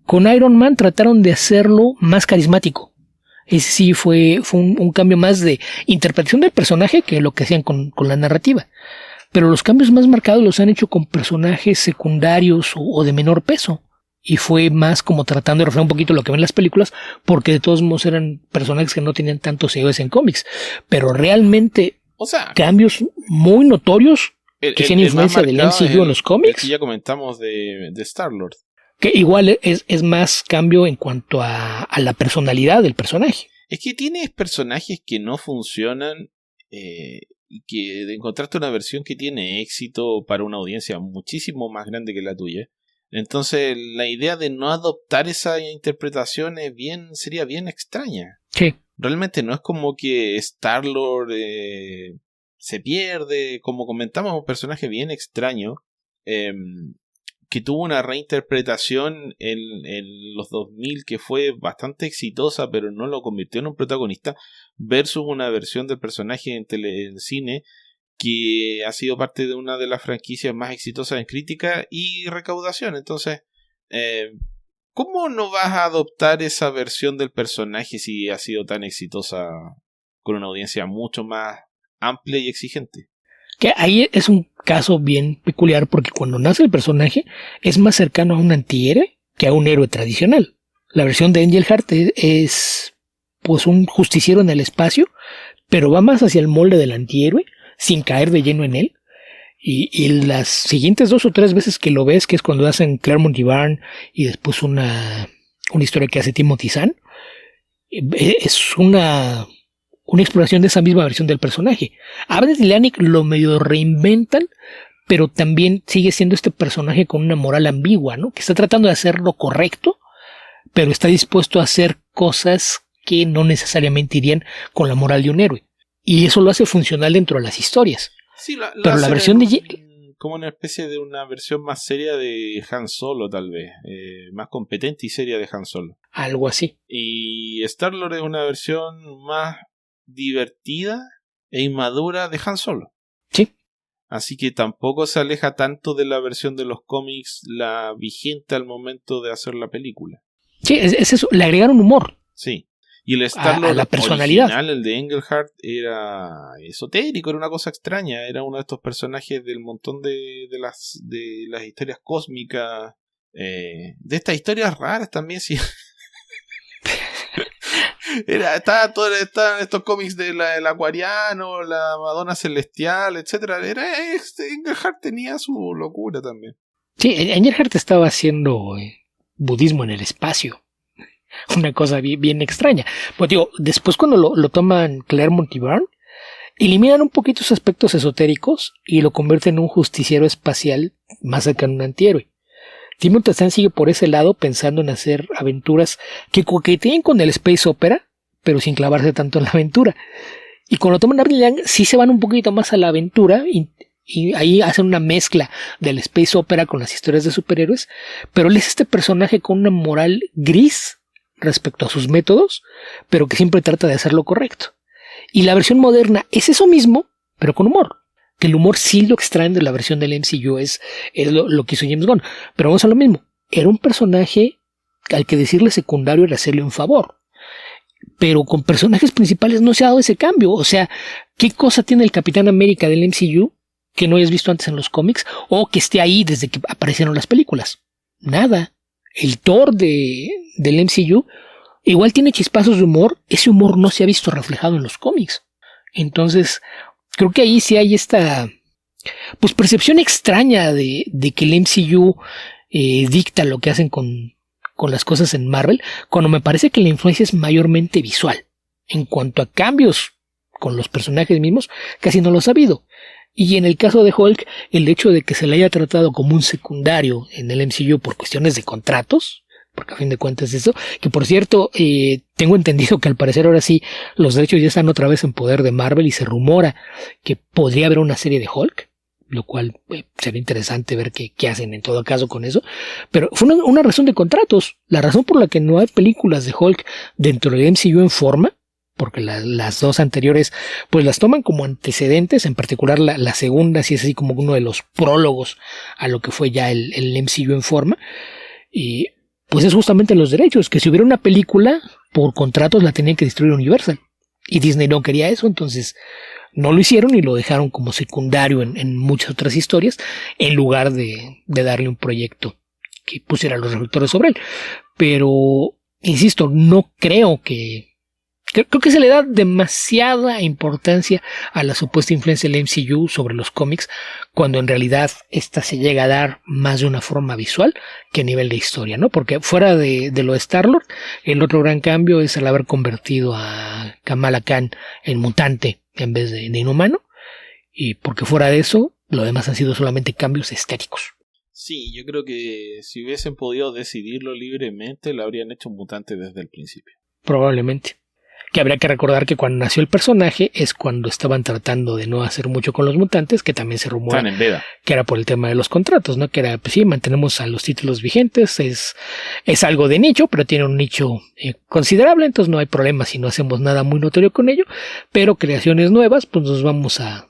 Con Iron Man trataron de hacerlo más carismático. Ese sí fue un cambio más de interpretación del personaje que lo que hacían con la narrativa. Pero los cambios más marcados los han hecho con personajes secundarios o de menor peso. Y fue más como tratando de reflejar un poquito lo que ven las películas, porque de todos modos eran personajes que no tenían tantos héroes en cómics. Pero realmente... O sea, cambios muy notorios que tiene influencia del MCU en los cómics. Que ya comentamos de Star-Lord. Que igual es más cambio en cuanto a la personalidad del personaje. Es que tienes personajes que no funcionan y que encontraste una versión que tiene éxito para una audiencia muchísimo más grande que la tuya. Entonces la idea de no adoptar esa interpretación sería bien extraña. Sí. Realmente no es como que Star-Lord se pierde. Como comentamos, un personaje bien extraño que tuvo una reinterpretación en los 2000 que fue bastante exitosa, pero no lo convirtió en un protagonista, versus una versión del personaje en cine que ha sido parte de una de las franquicias más exitosas en crítica y recaudación. Entonces, ¿cómo no vas a adoptar esa versión del personaje si ha sido tan exitosa con una audiencia mucho más amplia y exigente? Que ahí es un caso bien peculiar porque cuando nace el personaje es más cercano a un antihéroe que a un héroe tradicional. La versión de Angel Heart es pues un justiciero en el espacio, pero va más hacia el molde del antihéroe sin caer de lleno en él. Y las siguientes 2 o 3 veces que lo ves, que es cuando hacen Claremont y Byrne y después una historia que hace Timothy Zahn, es una exploración de esa misma versión del personaje. Abed y Leanic lo medio reinventan, pero también sigue siendo este personaje con una moral ambigua, ¿no? Que está tratando de hacer lo correcto, pero está dispuesto a hacer cosas que no necesariamente irían con la moral de un héroe. Y eso lo hace funcional dentro de las historias. Sí, pero la versión de... como una especie de una versión más seria de Han Solo, tal vez. Más competente y seria de Han Solo. Algo así. Y Star-Lord es una versión más divertida e inmadura de Han Solo. Sí. Así que tampoco se aleja tanto de la versión de los cómics, la vigente al momento de hacer la película. Sí, es eso, le agregaron humor. Sí. Y el Star-Lord la personalidad original, el de Engelhart, era esotérico, era una cosa extraña, era uno de estos personajes del montón de las historias cósmicas, de estas historias raras también, sí. Estaban estos cómics del Acuariano, la Madonna Celestial, etcétera. Engelhart tenía su locura también. Sí, Engelhart estaba haciendo budismo en el espacio. Una cosa bien extraña. Pues digo, después cuando lo toman Claremont y Byrne, eliminan un poquito sus aspectos esotéricos y lo convierten en un justiciero espacial más cercano a un antihéroe. Timothy Zahn sigue por ese lado pensando en hacer aventuras que coqueteen con el space opera, pero sin clavarse tanto en la aventura. Y cuando toman a Young sí se van un poquito más a la aventura y ahí hacen una mezcla del space opera con las historias de superhéroes, pero él es este personaje con una moral gris respecto a sus métodos, pero que siempre trata de hacer lo correcto. Y la versión moderna es eso mismo, pero con humor. Que el humor sí lo extraen de la versión del MCU, es lo que hizo James Gunn. Pero vamos a lo mismo. Era un personaje al que decirle secundario era hacerle un favor. Pero con personajes principales no se ha dado ese cambio. O sea, ¿qué cosa tiene el Capitán América del MCU que no hayas visto antes en los cómics o que esté ahí desde que aparecieron las películas? Nada. El Thor del MCU igual tiene chispazos de humor. Ese humor no se ha visto reflejado en los cómics. Entonces, creo que ahí sí hay esta pues percepción extraña de que el MCU dicta lo que hacen con las cosas en Marvel, cuando me parece que la influencia es mayormente visual. En cuanto a cambios con los personajes mismos, casi no los ha habido. Y en el caso de Hulk, el hecho de que se le haya tratado como un secundario en el MCU por cuestiones de contratos, porque a fin de cuentas eso, que por cierto, tengo entendido que al parecer ahora sí los derechos ya están otra vez en poder de Marvel y se rumora que podría haber una serie de Hulk, lo cual sería interesante ver qué hacen en todo caso con eso, pero fue una razón de contratos, la razón por la que no hay películas de Hulk dentro del MCU en forma, porque las dos anteriores pues las toman como antecedentes, en particular la segunda sí es así como uno de los prólogos a lo que fue ya el MCU en forma, y pues es justamente los derechos, que si hubiera una película por contratos la tenían que distribuir Universal, y Disney no quería eso, entonces no lo hicieron y lo dejaron como secundario en muchas otras historias, en lugar de darle un proyecto que pusiera los reflectores sobre él. Pero, insisto, no creo que Creo que se le da demasiada importancia a la supuesta influencia del MCU sobre los cómics, cuando en realidad esta se llega a dar más de una forma visual que a nivel de historia, ¿no? Porque fuera de lo de Star-Lord, el otro gran cambio es el haber convertido a Kamala Khan en mutante en vez de inhumano, y porque fuera de eso, lo demás han sido solamente cambios estéticos. Sí, yo creo que si hubiesen podido decidirlo libremente, lo habrían hecho mutante desde el principio. Probablemente. Que habría que recordar que cuando nació el personaje es cuando estaban tratando de no hacer mucho con los mutantes, que también se rumora Están en veda. Que era por el tema de los contratos, ¿no? Que era, pues sí, mantenemos a los títulos vigentes, es algo de nicho, pero tiene un nicho considerable, entonces no hay problema si no hacemos nada muy notorio con ello, pero creaciones nuevas, pues nos vamos a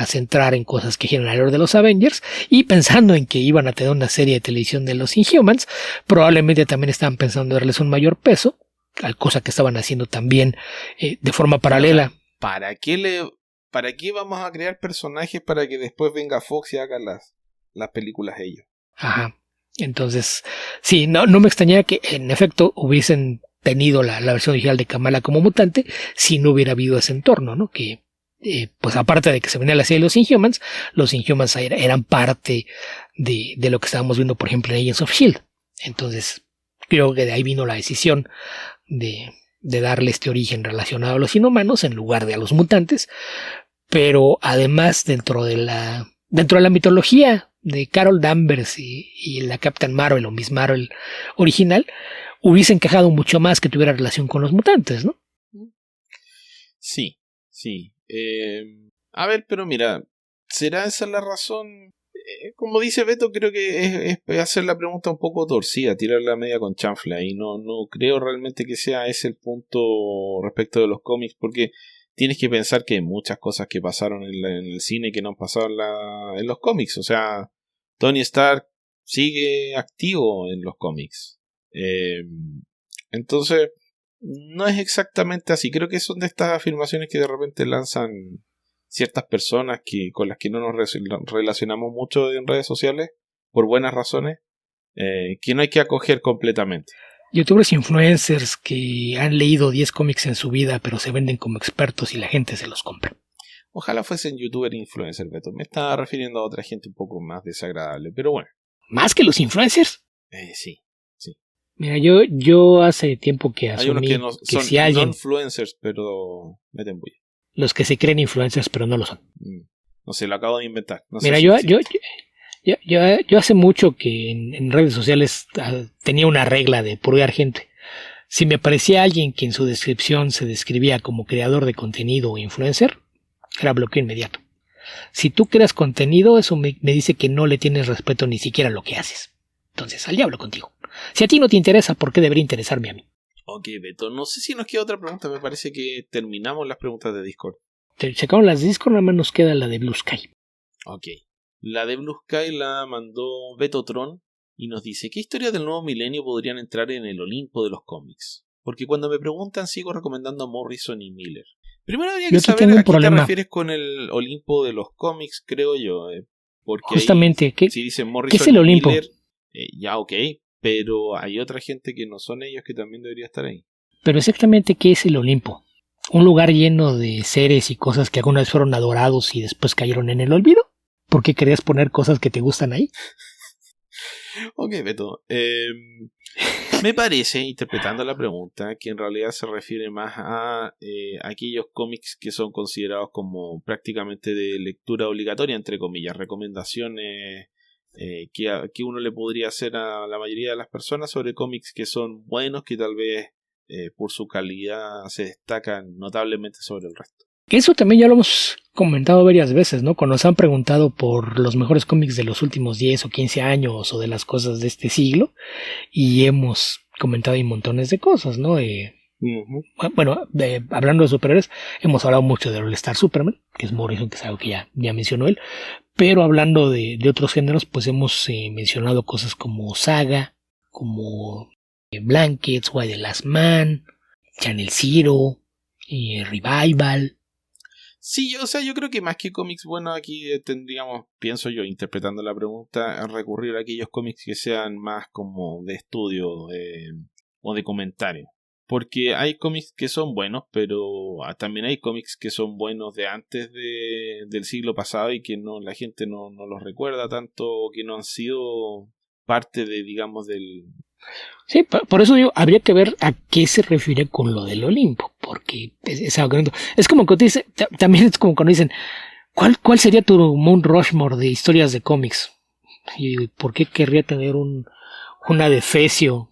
centrar en cosas que giran alrededor de los Avengers, y pensando en que iban a tener una serie de televisión de los Inhumans, probablemente también estaban pensando darles un mayor peso, cosa que estaban haciendo también de forma paralela. O sea, ¿para qué vamos a crear personajes para que después venga Fox y haga las películas ellos? Ajá. Entonces, sí, no me extrañaría que en efecto hubiesen tenido la versión original de Kamala como mutante si no hubiera habido ese entorno, ¿no? Que, pues aparte de que se venía la serie de los Inhumans eran parte de lo que estábamos viendo, por ejemplo, en Agents of S.H.I.E.L.D. Entonces, creo que de ahí vino la decisión de darle este origen relacionado a los inhumanos en lugar de a los mutantes, pero además dentro de la mitología de Carol Danvers y la Captain Marvel o Miss Marvel original, hubiese encajado mucho más que tuviera relación con los mutantes, ¿no? Sí. A ver, pero mira, ¿será esa la razón? Como dice Beto, creo que es hacer la pregunta un poco torcida, tirar la media con chanfla, y no creo realmente que sea ese el punto respecto de los cómics, porque tienes que pensar que hay muchas cosas que pasaron en el cine que no han pasado en los cómics. O sea, Tony Stark sigue activo en los cómics. Entonces, no es exactamente así. Creo que son de estas afirmaciones que de repente lanzan ciertas personas con las que no nos relacionamos mucho en redes sociales, por buenas razones, que no hay que acoger completamente. Youtubers influencers que han leído 10 cómics en su vida, pero se venden como expertos y la gente se los compra. Ojalá fuesen youtuber influencer, Beto. Me estaba refiriendo a otra gente un poco más desagradable, pero bueno. ¿Más que los influencers? Sí. Mira, yo hace tiempo que asumí hay unos que no son si alguien, influencers, pero meten bulla. Los que se creen influencers, pero no lo son. No sé, lo acabo de inventar. No Mira, yo hace mucho que en redes sociales tenía una regla de purgar gente. Si me aparecía alguien que en su descripción se describía como creador de contenido o influencer, era bloqueo inmediato. Si tú creas contenido, eso me dice que no le tienes respeto ni siquiera a lo que haces. Entonces, al diablo contigo. Si a ti no te interesa, ¿por qué debería interesarme a mí? Ok, Beto, no sé si nos queda otra pregunta. Me parece que terminamos las preguntas de Discord. Checamos las de Discord, nada más nos queda la de Blue Sky. Ok. La de Blue Sky la mandó Beto Tron y nos dice: ¿qué historias del nuevo milenio podrían entrar en el Olimpo de los cómics? Porque cuando me preguntan sigo recomendando a Morrison y Miller. Primero habría que saber a qué te refieres con el Olimpo de los cómics, creo yo. Porque justamente, ahí, si dicen Morrison ¿qué es el Olimpo? Miller, ya ok, pero hay otra gente que no son ellos que también debería estar ahí. Pero exactamente, ¿qué es el Olimpo? ¿Un lugar lleno de seres y cosas que alguna vez fueron adorados y después cayeron en el olvido? ¿Por qué querías poner cosas que te gustan ahí? Ok, Beto. Me parece, interpretando la pregunta, que en realidad se refiere más a aquellos cómics que son considerados como prácticamente de lectura obligatoria, entre comillas, recomendaciones que uno le podría hacer a la mayoría de las personas sobre cómics que son buenos, que tal vez por su calidad se destacan notablemente sobre el resto. Eso también ya lo hemos comentado varias veces, ¿no? Cuando nos han preguntado por los mejores cómics de los últimos 10 o 15 años o de las cosas de este siglo, y hemos comentado ahí montones de cosas, ¿no? Bueno, hablando de superhéroes, hemos hablado mucho de All Star Superman, que es Morrison, que es algo que ya mencionó él, pero hablando de otros géneros, pues hemos mencionado cosas como Saga, como Blankets, Why the Last Man, Channel Zero, Revival. Sí, yo creo que más que cómics, bueno, aquí tendríamos, pienso yo, interpretando la pregunta, a recurrir a aquellos cómics que sean más como de estudio o de comentario. Porque hay cómics que son buenos, pero también hay cómics que son buenos de antes del siglo pasado y que no la gente no los recuerda tanto, o que no han sido parte de, digamos, del... Sí, por eso digo, habría que ver a qué se refiere con lo del Olimpo, porque es algo que es como que te dice, también es como cuando dicen, ¿cuál sería tu Mount Rushmore de historias de cómics? Y ¿por qué querría tener una Defecio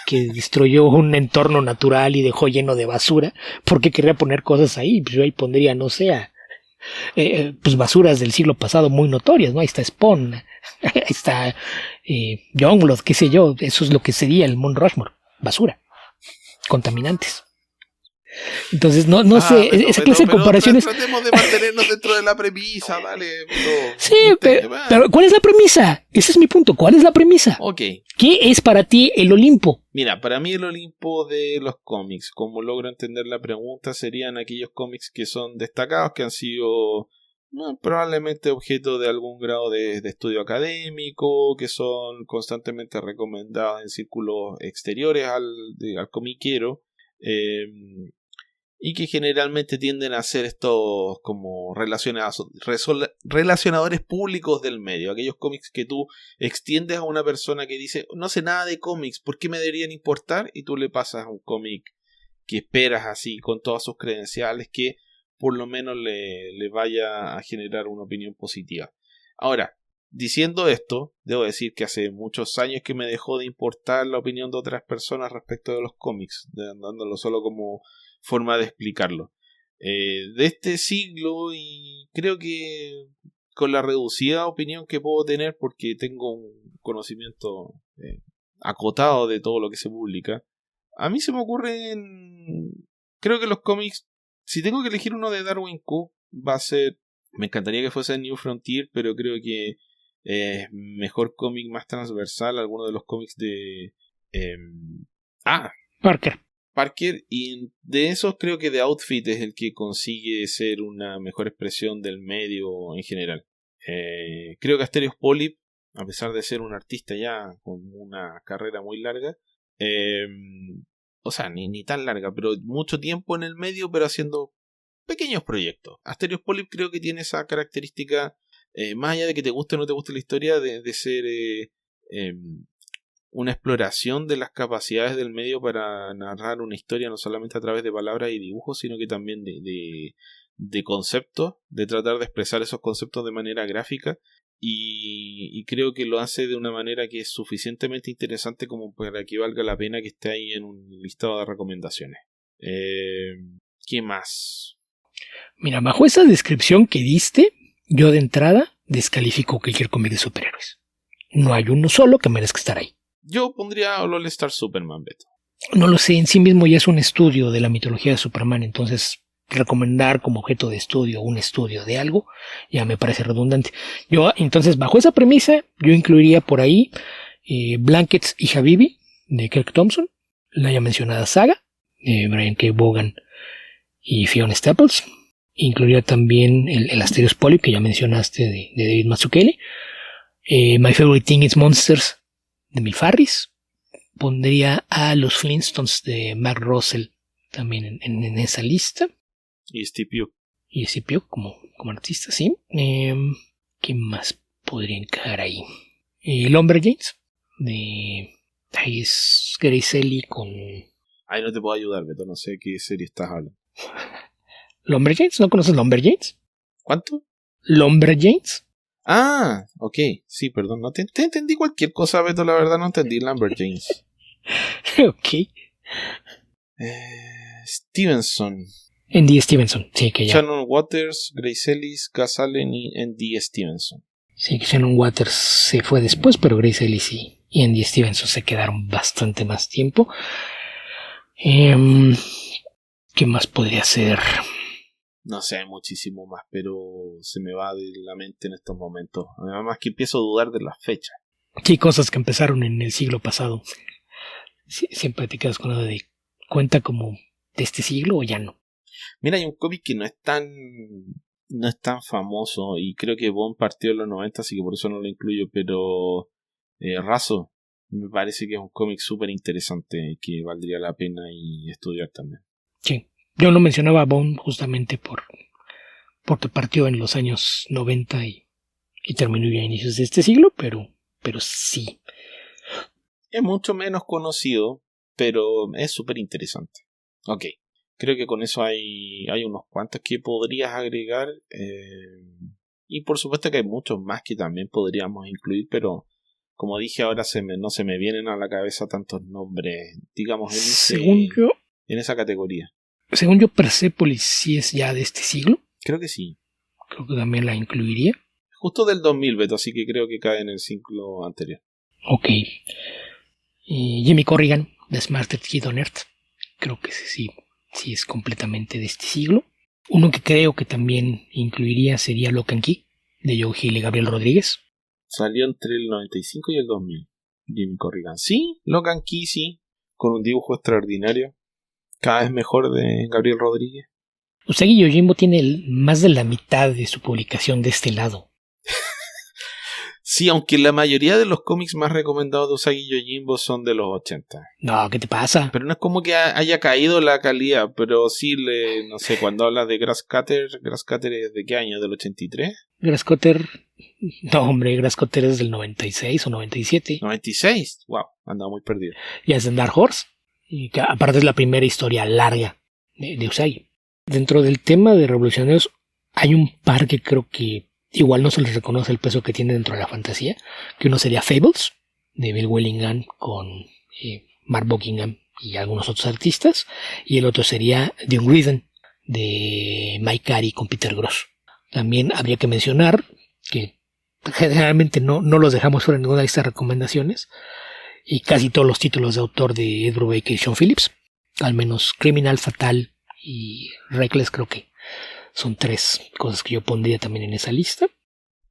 que destruyó un entorno natural y dejó lleno de basura? ¿Por qué querría poner cosas ahí? Pues yo ahí pondría, no sé, pues basuras del siglo pasado muy notorias, ¿no? Ahí está Spawn, ahí está Youngblood, qué sé yo. Eso es lo que sería el Mount Rushmore: basura, contaminantes. Entonces, no sé, esa clase de comparaciones. Tratemos de mantenernos dentro de la premisa, dale. Sí, pero ¿cuál es la premisa? Ese es mi punto. ¿Cuál es la premisa? Ok. ¿Qué es para ti el Olimpo? Mira, para mí el Olimpo de los cómics, como logro entender la pregunta, serían aquellos cómics que son destacados, que han sido probablemente objeto de algún grado de estudio académico, que son constantemente recomendados en círculos exteriores al comiquero. Y que generalmente tienden a ser estos como relacionadores públicos del medio. Aquellos cómics que tú extiendes a una persona que dice, no sé nada de cómics, ¿por qué me deberían importar? Y tú le pasas un cómic que esperas así, con todas sus credenciales, que por lo menos le vaya a generar una opinión positiva. Ahora, diciendo esto, debo decir que hace muchos años que me dejó de importar la opinión de otras personas respecto de los cómics, dándolo solo como forma de explicarlo. De este siglo, y creo que con la reducida opinión que puedo tener, porque tengo un conocimiento acotado de todo lo que se publica, a mí se me ocurren, creo que los cómics, si tengo que elegir uno de Darwin Cook, va a ser, me encantaría que fuese New Frontier, pero creo que mejor cómic, más transversal, alguno de los cómics de Parker, y de esos creo que The Outfit es el que consigue ser una mejor expresión del medio en general. Creo que Asterios Polyp, a pesar de ser un artista ya con una carrera muy larga, o sea, ni tan larga, pero mucho tiempo en el medio, pero haciendo pequeños proyectos. Asterios Polyp creo que tiene esa característica, más allá de que te guste o no te guste la historia, de ser una exploración de las capacidades del medio para narrar una historia, no solamente a través de palabras y dibujos, sino que también de conceptos, de tratar de expresar esos conceptos de manera gráfica, y creo que lo hace de una manera que es suficientemente interesante como para que valga la pena que esté ahí en un listado de recomendaciones. ¿Qué más? Mira, bajo esa descripción que diste, yo de entrada descalifico cualquier cómic de superhéroes. No hay uno solo que merezca estar ahí. Yo pondría All Star Superman, Beto. No lo sé, en sí mismo ya es un estudio de la mitología de Superman, entonces recomendar como objeto de estudio un estudio de algo ya me parece redundante. Yo, entonces, bajo esa premisa, yo incluiría por ahí Blankets y Habibi de Kirk Thompson, la ya mencionada saga de Brian K. Vaughan y Fiona Staples. Incluiría también el Asterios Polyp que ya mencionaste de David Mazzucchelli. My Favorite Thing is Monsters de Mil Farris. Pondría a los Flintstones de Mark Russell también en esa lista. Y Steve Pugh. Y Steve Pugh como artista, sí. ¿Qué más podría encajar ahí? Lumberjanes de Grace Ellie con... Ay, no te puedo ayudar, Beto, no sé qué serie estás hablando. ¿Lumberjanes? ¿No conoces Lumberjanes? ¿Cuánto? ¿Lumberjanes? Ah, ok, sí, perdón, no te entendí cualquier cosa, Beto, la verdad no entendí Lumberjanes. Ok. Stevenson. N.D. Stevenson, sí, que ya. Shannon Waters, Grace Ellis, Gus Allen y N.D. Stevenson. Sí, que Shannon Waters se fue después, pero Grace Ellis y N.D. Stevenson se quedaron bastante más tiempo. ¿Qué más podría ser? No sé, hay muchísimo más, pero se me va de la mente en estos momentos. Además que empiezo a dudar de las fechas. Sí, cosas que empezaron en el siglo pasado. Sí, siempre te quedas con lo de cuenta como de este siglo o ya no. Mira, hay un cómic que no es tan famoso y creo que Bond partió en los 90, así que por eso no lo incluyo, pero Razo, Me parece que es un cómic súper interesante que valdría la pena y estudiar también. Sí, yo no mencionaba a Bone justamente porque partió en los años 90 y terminó ya a inicios de este siglo, pero sí. Es mucho menos conocido, pero es súper interesante. Ok, creo que con eso hay unos cuantos que podrías agregar. Y por supuesto que hay muchos más que también podríamos incluir, pero como dije ahora no se me vienen a la cabeza tantos nombres, digamos, en esa categoría. Según yo, Persepolis sí es ya de este siglo. Creo que sí. Creo que también la incluiría. Justo del 2000, Beto, así que creo que cae en el ciclo anterior. Ok. Jimmy Corrigan, The Smartest Kid on Earth. Creo que sí es completamente de este siglo. Uno que creo que también incluiría sería Lock and Key, de Joe Hill y Gabriel Rodríguez. Salió entre el 95 y el 2000. Jimmy Corrigan. Sí, Lock and Key, sí. Con un dibujo extraordinario. Cada vez mejor de Gabriel Rodríguez. Usagi Yojimbo tiene más de la mitad de su publicación de este lado. Sí, aunque la mayoría de los cómics más recomendados de Usagi Yojimbo son de los 80. No, ¿qué te pasa? Pero no es como que haya caído la calidad, pero sí, no sé, cuando hablas de Grasscutter es de qué año, ¿del 83? Grasscutter, no hombre, Grasscutter es del 96 o 97. 96, wow, andaba muy perdido. Ya es en Dark Horse, y que aparte es la primera historia larga de Usagi. Dentro del tema de revolucionarios hay un par que creo que igual no se les reconoce el peso que tiene dentro de la fantasía, que uno sería Fables, de Bill Willingham con Mark Buckingham y algunos otros artistas, y el otro sería The Unwritten, de Mike Carey con Peter Gross. También habría que mencionar que generalmente no los dejamos fuera en ninguna lista de recomendaciones, y casi todos los títulos de autor de Ed Brubaker y Sean Phillips, al menos Criminal, Fatal y Reckless, creo que son 3 cosas que yo pondría también en esa lista.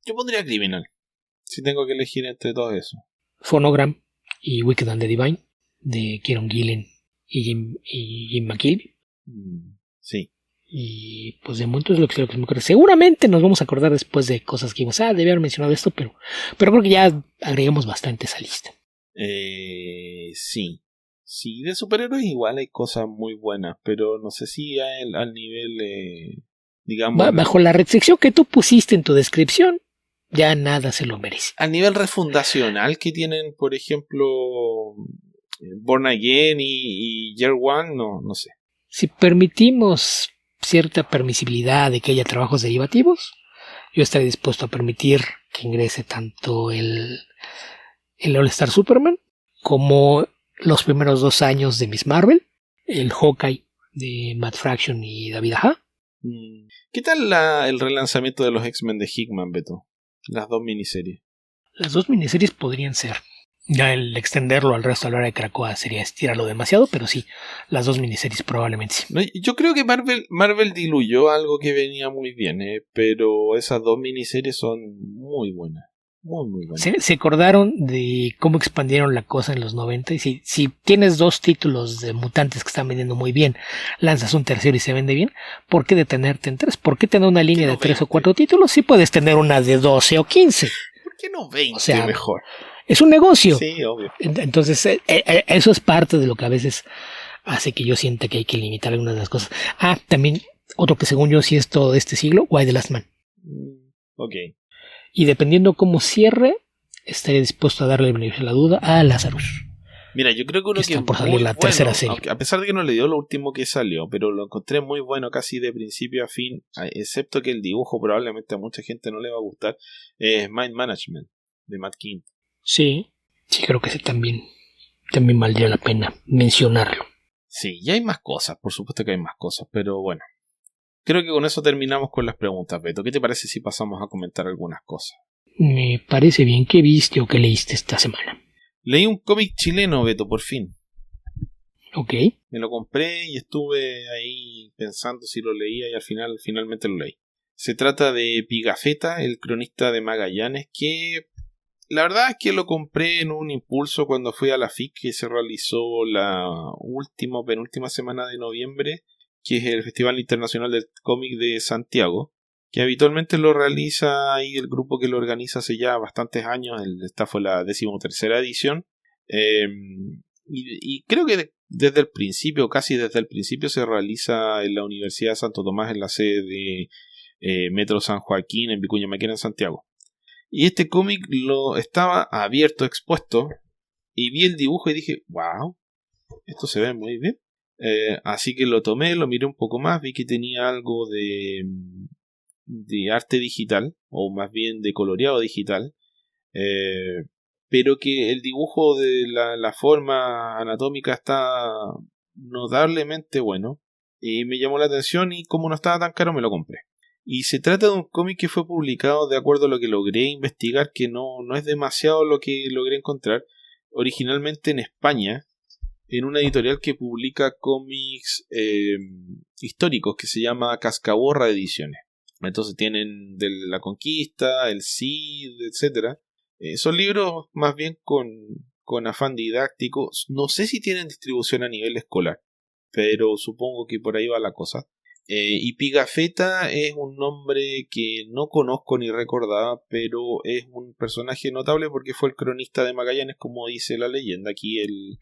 Yo pondría Criminal, si tengo que elegir entre todo eso. Phonogram y Wicked and the Divine, de Kieron Gillen y Jim McKelvey. Sí. Y pues de momento es lo que me acuerdo. Seguramente nos vamos a acordar después de cosas que íbamos debí haber mencionado esto, pero creo que ya agregamos bastante esa lista. Sí. Sí, de superhéroes igual hay cosas muy buenas, pero no sé si al nivel, digamos... Bajo la restricción que tú pusiste en tu descripción, ya nada se lo merece. Al nivel refundacional que tienen, por ejemplo, Born Again y Year One, no sé. Si permitimos cierta permisibilidad de que haya trabajos derivativos, yo estaré dispuesto a permitir que ingrese tanto el All Star Superman como los primeros 2 años de Miss Marvel, el Hawkeye de Matt Fraction y David Aja. ¿Qué tal el relanzamiento de los X-Men de Hickman, Beto? Las 2 miniseries. Las 2 miniseries podrían ser. Ya el extenderlo al resto a la hora de Krakoa sería estirarlo demasiado, pero sí, las 2 miniseries probablemente sí. No, yo creo que Marvel diluyó algo que venía muy bien, pero esas 2 miniseries son muy buenas. Muy buenas. Se acordaron de cómo expandieron la cosa en los 90 y si tienes 2 títulos de mutantes que están vendiendo muy bien, lanzas un tercero y se vende bien, ¿por qué detenerte en 3? ¿Por qué tener una línea de 3 o 4 títulos si puedes tener una de 12 o 15? ¿Por qué no 20 o sea, mejor? Es un negocio. Sí, obvio. Entonces, eso es parte de lo que a veces hace que yo sienta que hay que limitar algunas de las cosas. También, otro que según yo sí es todo de este siglo, Why the Last Man. Ok. Y dependiendo cómo cierre, estaré dispuesto a darle el beneficio de la duda a Lazarus. Mira, yo creo que uno que está por salir la tercera serie. A pesar de que no le dio lo último que salió, pero lo encontré muy bueno casi de principio a fin, excepto que el dibujo probablemente a mucha gente no le va a gustar, es Mind Management, de Matt Kindt. Sí, creo que ese también valdría la pena mencionarlo. Sí, y hay más cosas, por supuesto que hay más cosas, pero bueno. Creo que con eso terminamos con las preguntas, Beto. ¿Qué te parece si pasamos a comentar algunas cosas? Me parece bien. ¿Qué viste o qué leíste esta semana? Leí un cómic chileno, Beto, por fin. Ok. Me lo compré y estuve ahí pensando si lo leía y finalmente lo leí. Se trata de Pigafetta, el cronista de Magallanes, que la verdad es que lo compré en un impulso cuando fui a la FIC que se realizó la penúltima semana de noviembre, que es el Festival Internacional del Cómic de Santiago, que habitualmente lo realiza ahí el grupo que lo organiza hace ya bastantes años. Esta fue la 13ª edición. Y creo que desde el principio, casi desde el principio, se realiza en la Universidad de Santo Tomás, en la sede de Metro San Joaquín, en Vicuña Maquena, en Santiago. Y este cómic lo estaba abierto, expuesto, y vi el dibujo y dije, wow, esto se ve muy bien. Así que lo tomé, lo miré un poco más, vi que tenía algo de arte digital, o más bien de coloreado digital, pero que el dibujo de la forma anatómica está notablemente bueno, y me llamó la atención, y como no estaba tan caro me lo compré. Y se trata de un cómic que fue publicado, de acuerdo a lo que logré investigar, que no es demasiado lo que logré encontrar, originalmente en España, en una editorial que publica cómics históricos, que se llama Cascaborra Ediciones. Entonces tienen de la Conquista, el Cid, etcétera. Son libros más bien con afán didáctico. No sé si tienen distribución a nivel escolar, pero supongo que por ahí va la cosa. Y Pigafetta es un nombre que no conozco ni recordaba, pero es un personaje notable porque fue el cronista de Magallanes, como dice la leyenda, aquí el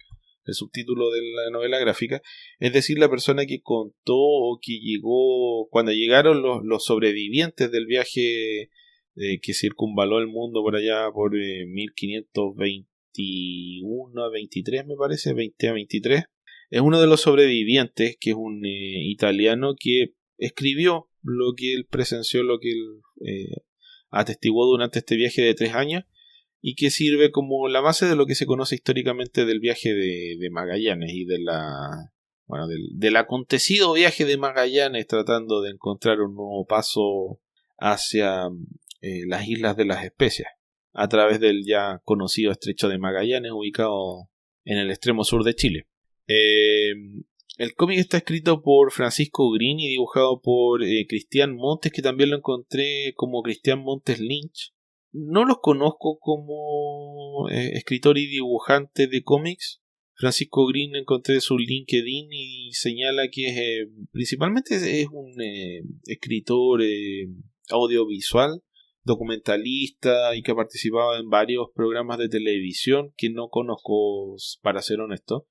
subtítulo de la novela gráfica, es decir, la persona que contó o que llegó cuando llegaron los sobrevivientes del viaje que circunvaló el mundo por allá por 1521 a 23, me parece, 20 a 23. Es uno de los sobrevivientes, que es un italiano que escribió lo que él presenció, lo que él atestiguó durante este viaje de 3 años, y que sirve como la base de lo que se conoce históricamente del viaje de Magallanes y del acontecido viaje de Magallanes, tratando de encontrar un nuevo paso hacia las Islas de las Especias, a través del ya conocido Estrecho de Magallanes, ubicado en el extremo sur de Chile. El cómic está escrito por Francisco Green y dibujado por Cristian Montes, que también lo encontré como Cristian Montes Lynch. No los conozco como escritor y dibujante de cómics. Francisco Green, encontré su LinkedIn y señala que principalmente es un escritor audiovisual, documentalista, y que ha participado en varios programas de televisión que no conozco, para ser honesto.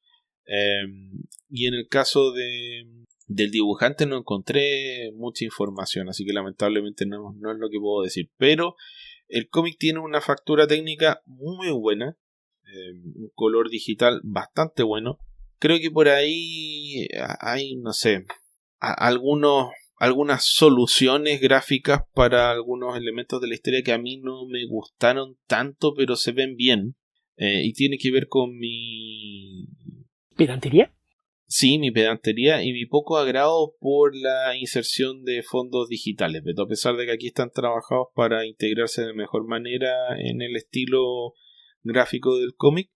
Y en el caso del dibujante no encontré mucha información, así que lamentablemente no es lo que puedo decir. Pero el cómic tiene una factura técnica muy buena, un color digital bastante bueno. Creo que por ahí hay, no sé, algunas soluciones gráficas para algunos elementos de la historia que a mí no me gustaron tanto, pero se ven bien. Y tiene que ver con mi ¿Pedantería? Sí, mi pedantería y mi poco agrado por la inserción de fondos digitales, pero a pesar de que aquí están trabajados para integrarse de mejor manera en el estilo gráfico del cómic,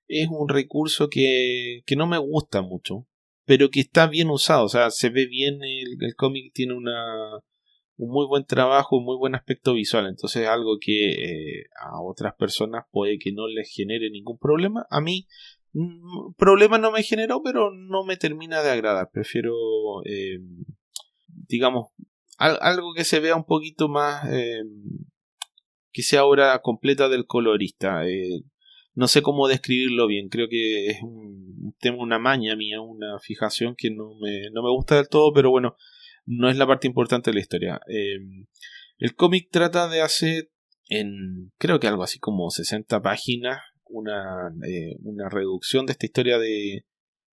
es un recurso que no me gusta mucho, pero que está bien usado. O sea, se ve bien, el cómic tiene un muy buen trabajo, un muy buen aspecto visual, entonces es algo que a otras personas puede que no les genere ningún problema. A mí problema no me generó, pero no me termina de agradar. Prefiero, digamos, algo que se vea un poquito más, que sea obra completa del colorista. No sé cómo describirlo bien. Creo que es un tema, una maña mía, una fijación que no me gusta del todo, pero bueno, no es la parte importante de la historia. El cómic trata de hacer, creo que algo así como 60 páginas, una reducción de esta historia de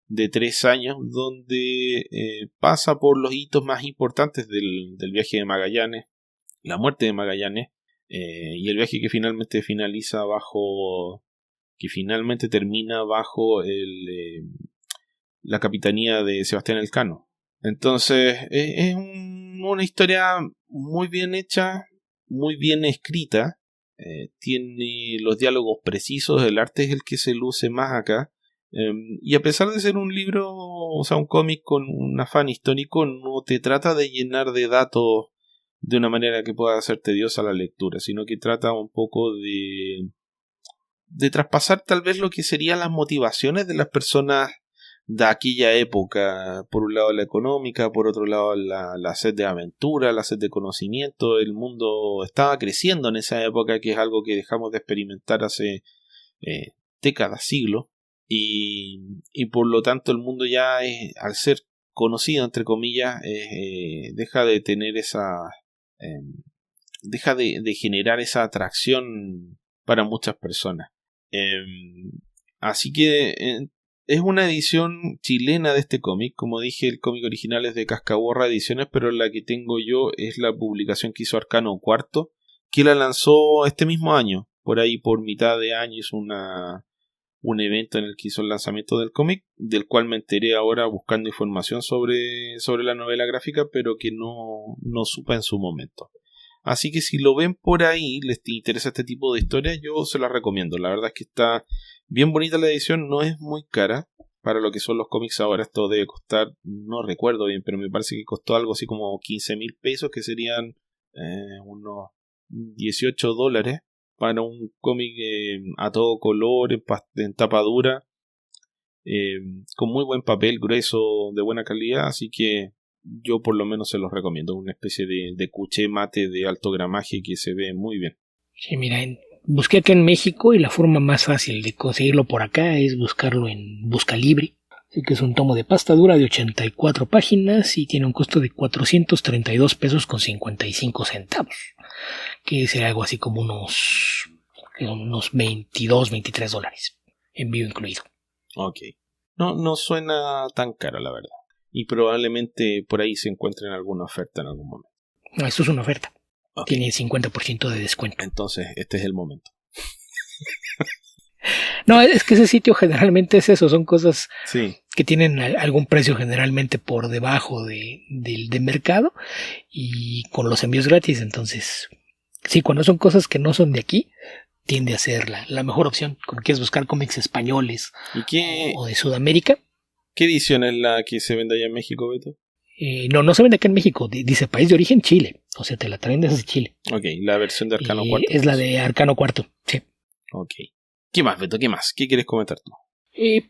3 años, donde pasa por los hitos más importantes del viaje de Magallanes, la muerte de Magallanes, y el viaje que finalmente termina bajo la capitanía de Sebastián Elcano. Entonces es una historia muy bien hecha, muy bien escrita. Tiene los diálogos precisos, el arte es el que se luce más acá, y a pesar de ser un libro, o sea, un cómic con un afán histórico, no te trata de llenar de datos de una manera que pueda ser tediosa la lectura, sino que trata un poco de traspasar tal vez lo que serían las motivaciones de las personas de aquella época. Por un lado la económica, por otro lado la sed de aventura, la sed de conocimiento. El mundo estaba creciendo en esa época, que es algo que dejamos de experimentar hace décadas, siglos, y por lo tanto el mundo ya es, al ser conocido, entre comillas, deja de tener deja de generar esa atracción para muchas personas. Así que es una edición chilena de este cómic. Como dije, el cómic original es de Cascaborra Ediciones, pero la que tengo yo es la publicación que hizo Arcano Cuarto, que la lanzó este mismo año. Por ahí, por mitad de año, hizo un evento en el que hizo el lanzamiento del cómic, del cual me enteré ahora buscando información sobre la novela gráfica, pero que no supe en su momento. Así que si lo ven por ahí, les interesa este tipo de historias, yo se las recomiendo. La verdad es que está bien bonita la edición, no es muy cara para lo que son los cómics ahora. Esto debe costar, no recuerdo bien, pero me parece que costó algo así como 15.000 pesos, que serían unos $18 para un cómic a todo color, en tapa dura, con muy buen papel, grueso, de buena calidad. Así que yo por lo menos se los recomiendo. Una especie de cuché mate de alto gramaje que se ve muy bien. Sí, mira, busqué acá en México y la forma más fácil de conseguirlo por acá es buscarlo en Buscalibre. Así que es un tomo de pasta dura de 84 páginas y tiene un costo de 432 pesos con 55 centavos. Que sería algo así como unos 22, 23 dólares. Envío incluido. Ok. No suena tan caro, la verdad. Y probablemente por ahí se encuentre en alguna oferta en algún momento. No, esto es una oferta. Okay. Tiene 50% de descuento. Entonces, este es el momento. No, es que ese sitio generalmente es eso. Son cosas sí, que tienen algún precio generalmente por debajo de mercado y con los envíos gratis. Entonces, sí, cuando son cosas que no son de aquí, tiende a ser la mejor opción. Como quieres buscar cómics españoles o de Sudamérica. ¿Qué edición es la que se vende allá en México, Beto? No se vende acá en México. Dice país de origen Chile. O sea, te la traen desde Chile. Ok, la versión de Arcano Cuarto. Es la de Arcano Cuarto, sí. Ok. ¿Qué más, Beto? ¿Qué más? ¿Qué quieres comentar tú?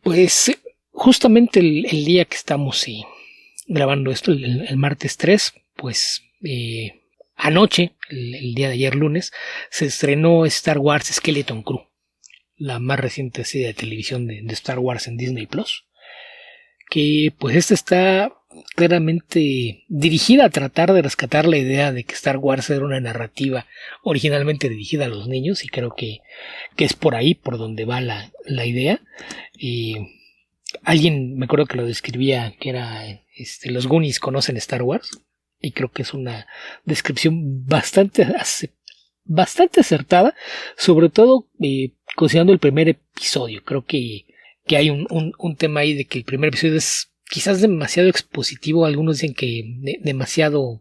Pues justamente el día que estamos grabando esto, el martes 3, pues anoche, el día de ayer lunes, se estrenó Star Wars Skeleton Crew, la más reciente serie de televisión de Star Wars en Disney Plus. Que pues esta está claramente dirigida a tratar de rescatar la idea de que Star Wars era una narrativa originalmente dirigida a los niños, y creo que es por ahí por donde va la idea. Alguien me acuerdo que lo describía, que era los Goonies conocen Star Wars, y creo que es una descripción bastante acertada, sobre todo considerando el primer episodio. Creo que hay un tema ahí de que el primer episodio es quizás demasiado expositivo. Algunos dicen que demasiado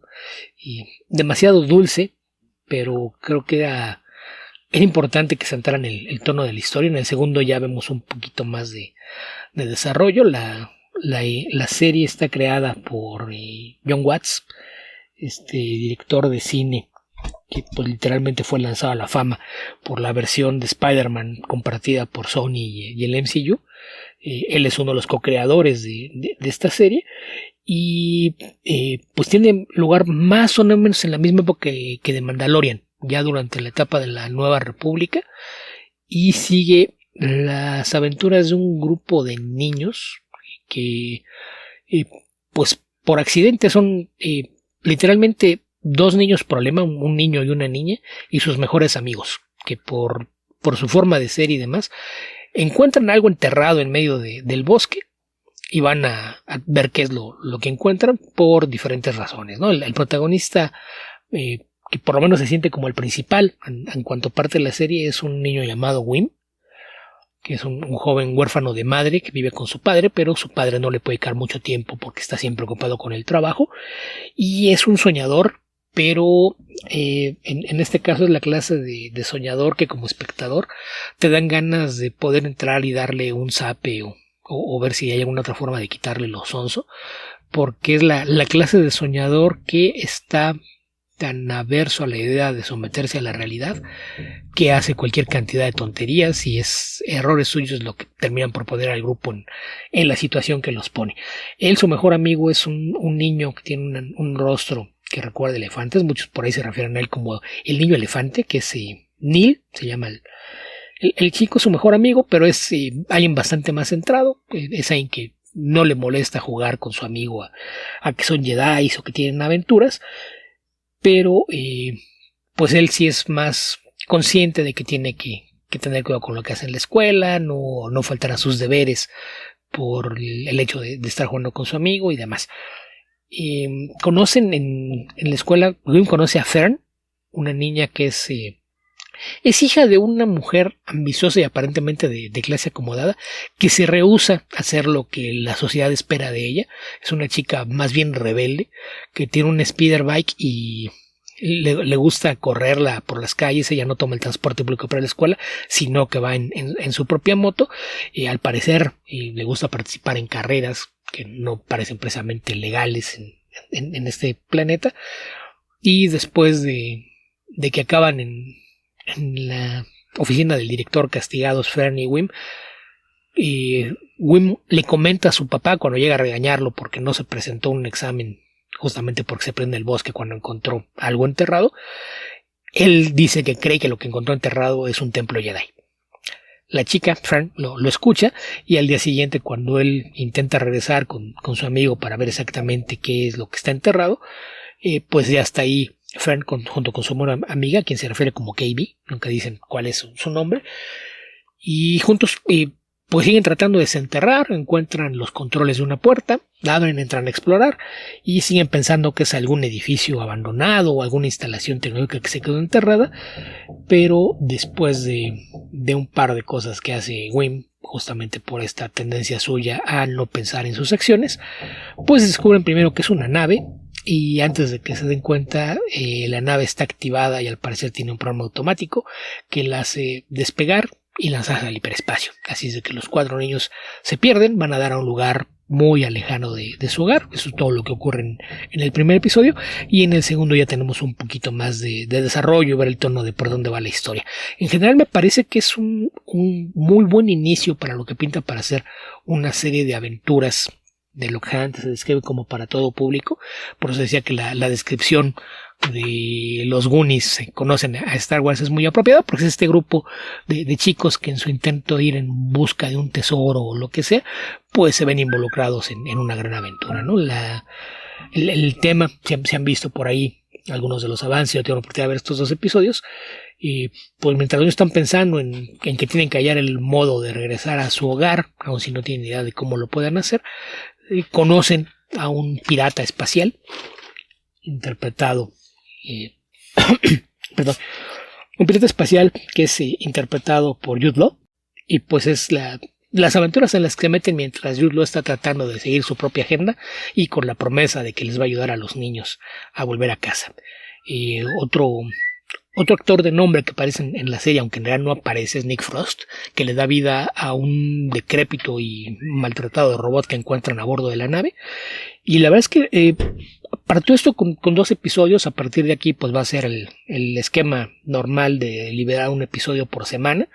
dulce, pero creo que era importante que sentaran el tono de la historia. En el segundo ya vemos un poquito más de desarrollo. La serie está creada por John Watts, director de cine que pues literalmente fue lanzado a la fama por la versión de Spider-Man compartida por Sony y el MCU. Él es uno de los co-creadores de esta serie, y pues tiene lugar más o menos en la misma época que The Mandalorian, ya durante la etapa de la Nueva República, y sigue las aventuras de un grupo de niños que pues por accidente son literalmente dos niños problema, un niño y una niña, y sus mejores amigos, que por su forma de ser y demás, encuentran algo enterrado en medio del bosque y van a ver qué es lo que encuentran por diferentes razones, ¿no? El protagonista, que por lo menos se siente como el principal en cuanto parte de la serie, es un niño llamado Wim, que es un joven huérfano de madre que vive con su padre, pero su padre no le puede dedicar mucho tiempo porque está siempre ocupado con el trabajo, y es un soñador, pero en este caso es la clase de soñador que como espectador te dan ganas de poder entrar y darle un zape o ver si hay alguna otra forma de quitarle lo sonso, porque es la clase de soñador que está tan averso a la idea de someterse a la realidad que hace cualquier cantidad de tonterías, y es errores suyos lo que terminan por poner al grupo en la situación que los pone. Él, su mejor amigo, es un niño que tiene un rostro que recuerda elefantes. Muchos por ahí se refieren a él como el niño elefante, que es Neil, se llama El chico es su mejor amigo, pero es alguien bastante más centrado. Es alguien que no le molesta jugar con su amigo a que son Jedi o que tienen aventuras. Pero pues él sí es más consciente de que tiene que tener cuidado con lo que hace en la escuela, no faltar a sus deberes por el hecho de estar jugando con su amigo y demás. Conocen en la escuela, Wim conoce a Fern, una niña que es hija de una mujer ambiciosa y aparentemente de clase acomodada, que se rehúsa a hacer lo que la sociedad espera de ella. Es una chica más bien rebelde, que tiene un speeder bike y le gusta correrla por las calles. Ella no toma el transporte público para la escuela, sino que va en su propia moto. Al parecer le gusta participar en carreras que no parecen precisamente legales en este planeta. Y después de que acaban en la oficina del director castigados Fern y Wim, Wim le comenta a su papá cuando llega a regañarlo porque no se presentó un examen, justamente porque se prende el bosque cuando encontró algo enterrado. Él dice que cree que lo que encontró enterrado es un templo Jedi. La chica, Fern, lo escucha, y al día siguiente, cuando él intenta regresar con su amigo para ver exactamente qué es lo que está enterrado, pues ya está ahí Fern junto con su buena amiga, quien se refiere como KB, nunca dicen cuál es su nombre, y juntos pues siguen tratando de desenterrar, encuentran los controles de una puerta, la abren, entran a explorar y siguen pensando que es algún edificio abandonado o alguna instalación tecnológica que se quedó enterrada, pero después de un par de cosas que hace Wim, justamente por esta tendencia suya a no pensar en sus acciones, pues descubren primero que es una nave. Y antes de que se den cuenta, la nave está activada y al parecer tiene un programa automático que la hace despegar y lanzarse al hiperespacio. Así es de que los 4 niños se pierden, van a dar a un lugar muy alejado de su hogar. Eso es todo lo que ocurre en el primer episodio. Y en el segundo ya tenemos un poquito más de desarrollo, ver el tono de por dónde va la historia. En general me parece que es un muy buen inicio para lo que pinta para hacer una serie de aventuras de lo que antes se describe como para todo público. Por eso decía que la descripción de los Goonies conocen a Star Wars es muy apropiada, porque es este grupo de chicos que en su intento de ir en busca de un tesoro o lo que sea, pues se ven involucrados en una gran aventura, ¿no? El tema, se han visto por ahí algunos de los avances. Yo tengo la oportunidad de ver estos 2 episodios y pues mientras ellos están pensando en que tienen que hallar el modo de regresar a su hogar, aun si no tienen idea de cómo lo puedan hacer, conocen a un pirata espacial interpretado perdón, un pirata espacial que es interpretado por Jude Law, y pues es las aventuras en las que se meten mientras Jude Law está tratando de seguir su propia agenda y con la promesa de que les va a ayudar a los niños a volver a casa. Otro actor de nombre que aparece en la serie, aunque en realidad no aparece, es Nick Frost, que le da vida a un decrépito y maltratado robot que encuentran a bordo de la nave. Y la verdad es que partió esto con 2 episodios. A partir de aquí pues va a ser el esquema normal de liberar un episodio por semana.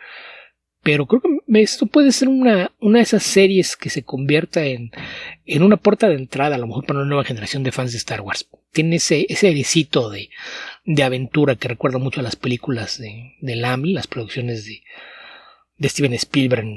Pero creo que esto puede ser una de esas series que se convierta en una puerta de entrada, a lo mejor para una nueva generación de fans de Star Wars. Tiene ese airecito de aventura que recuerda mucho a las películas de Lamb, las producciones de Steven Spielberg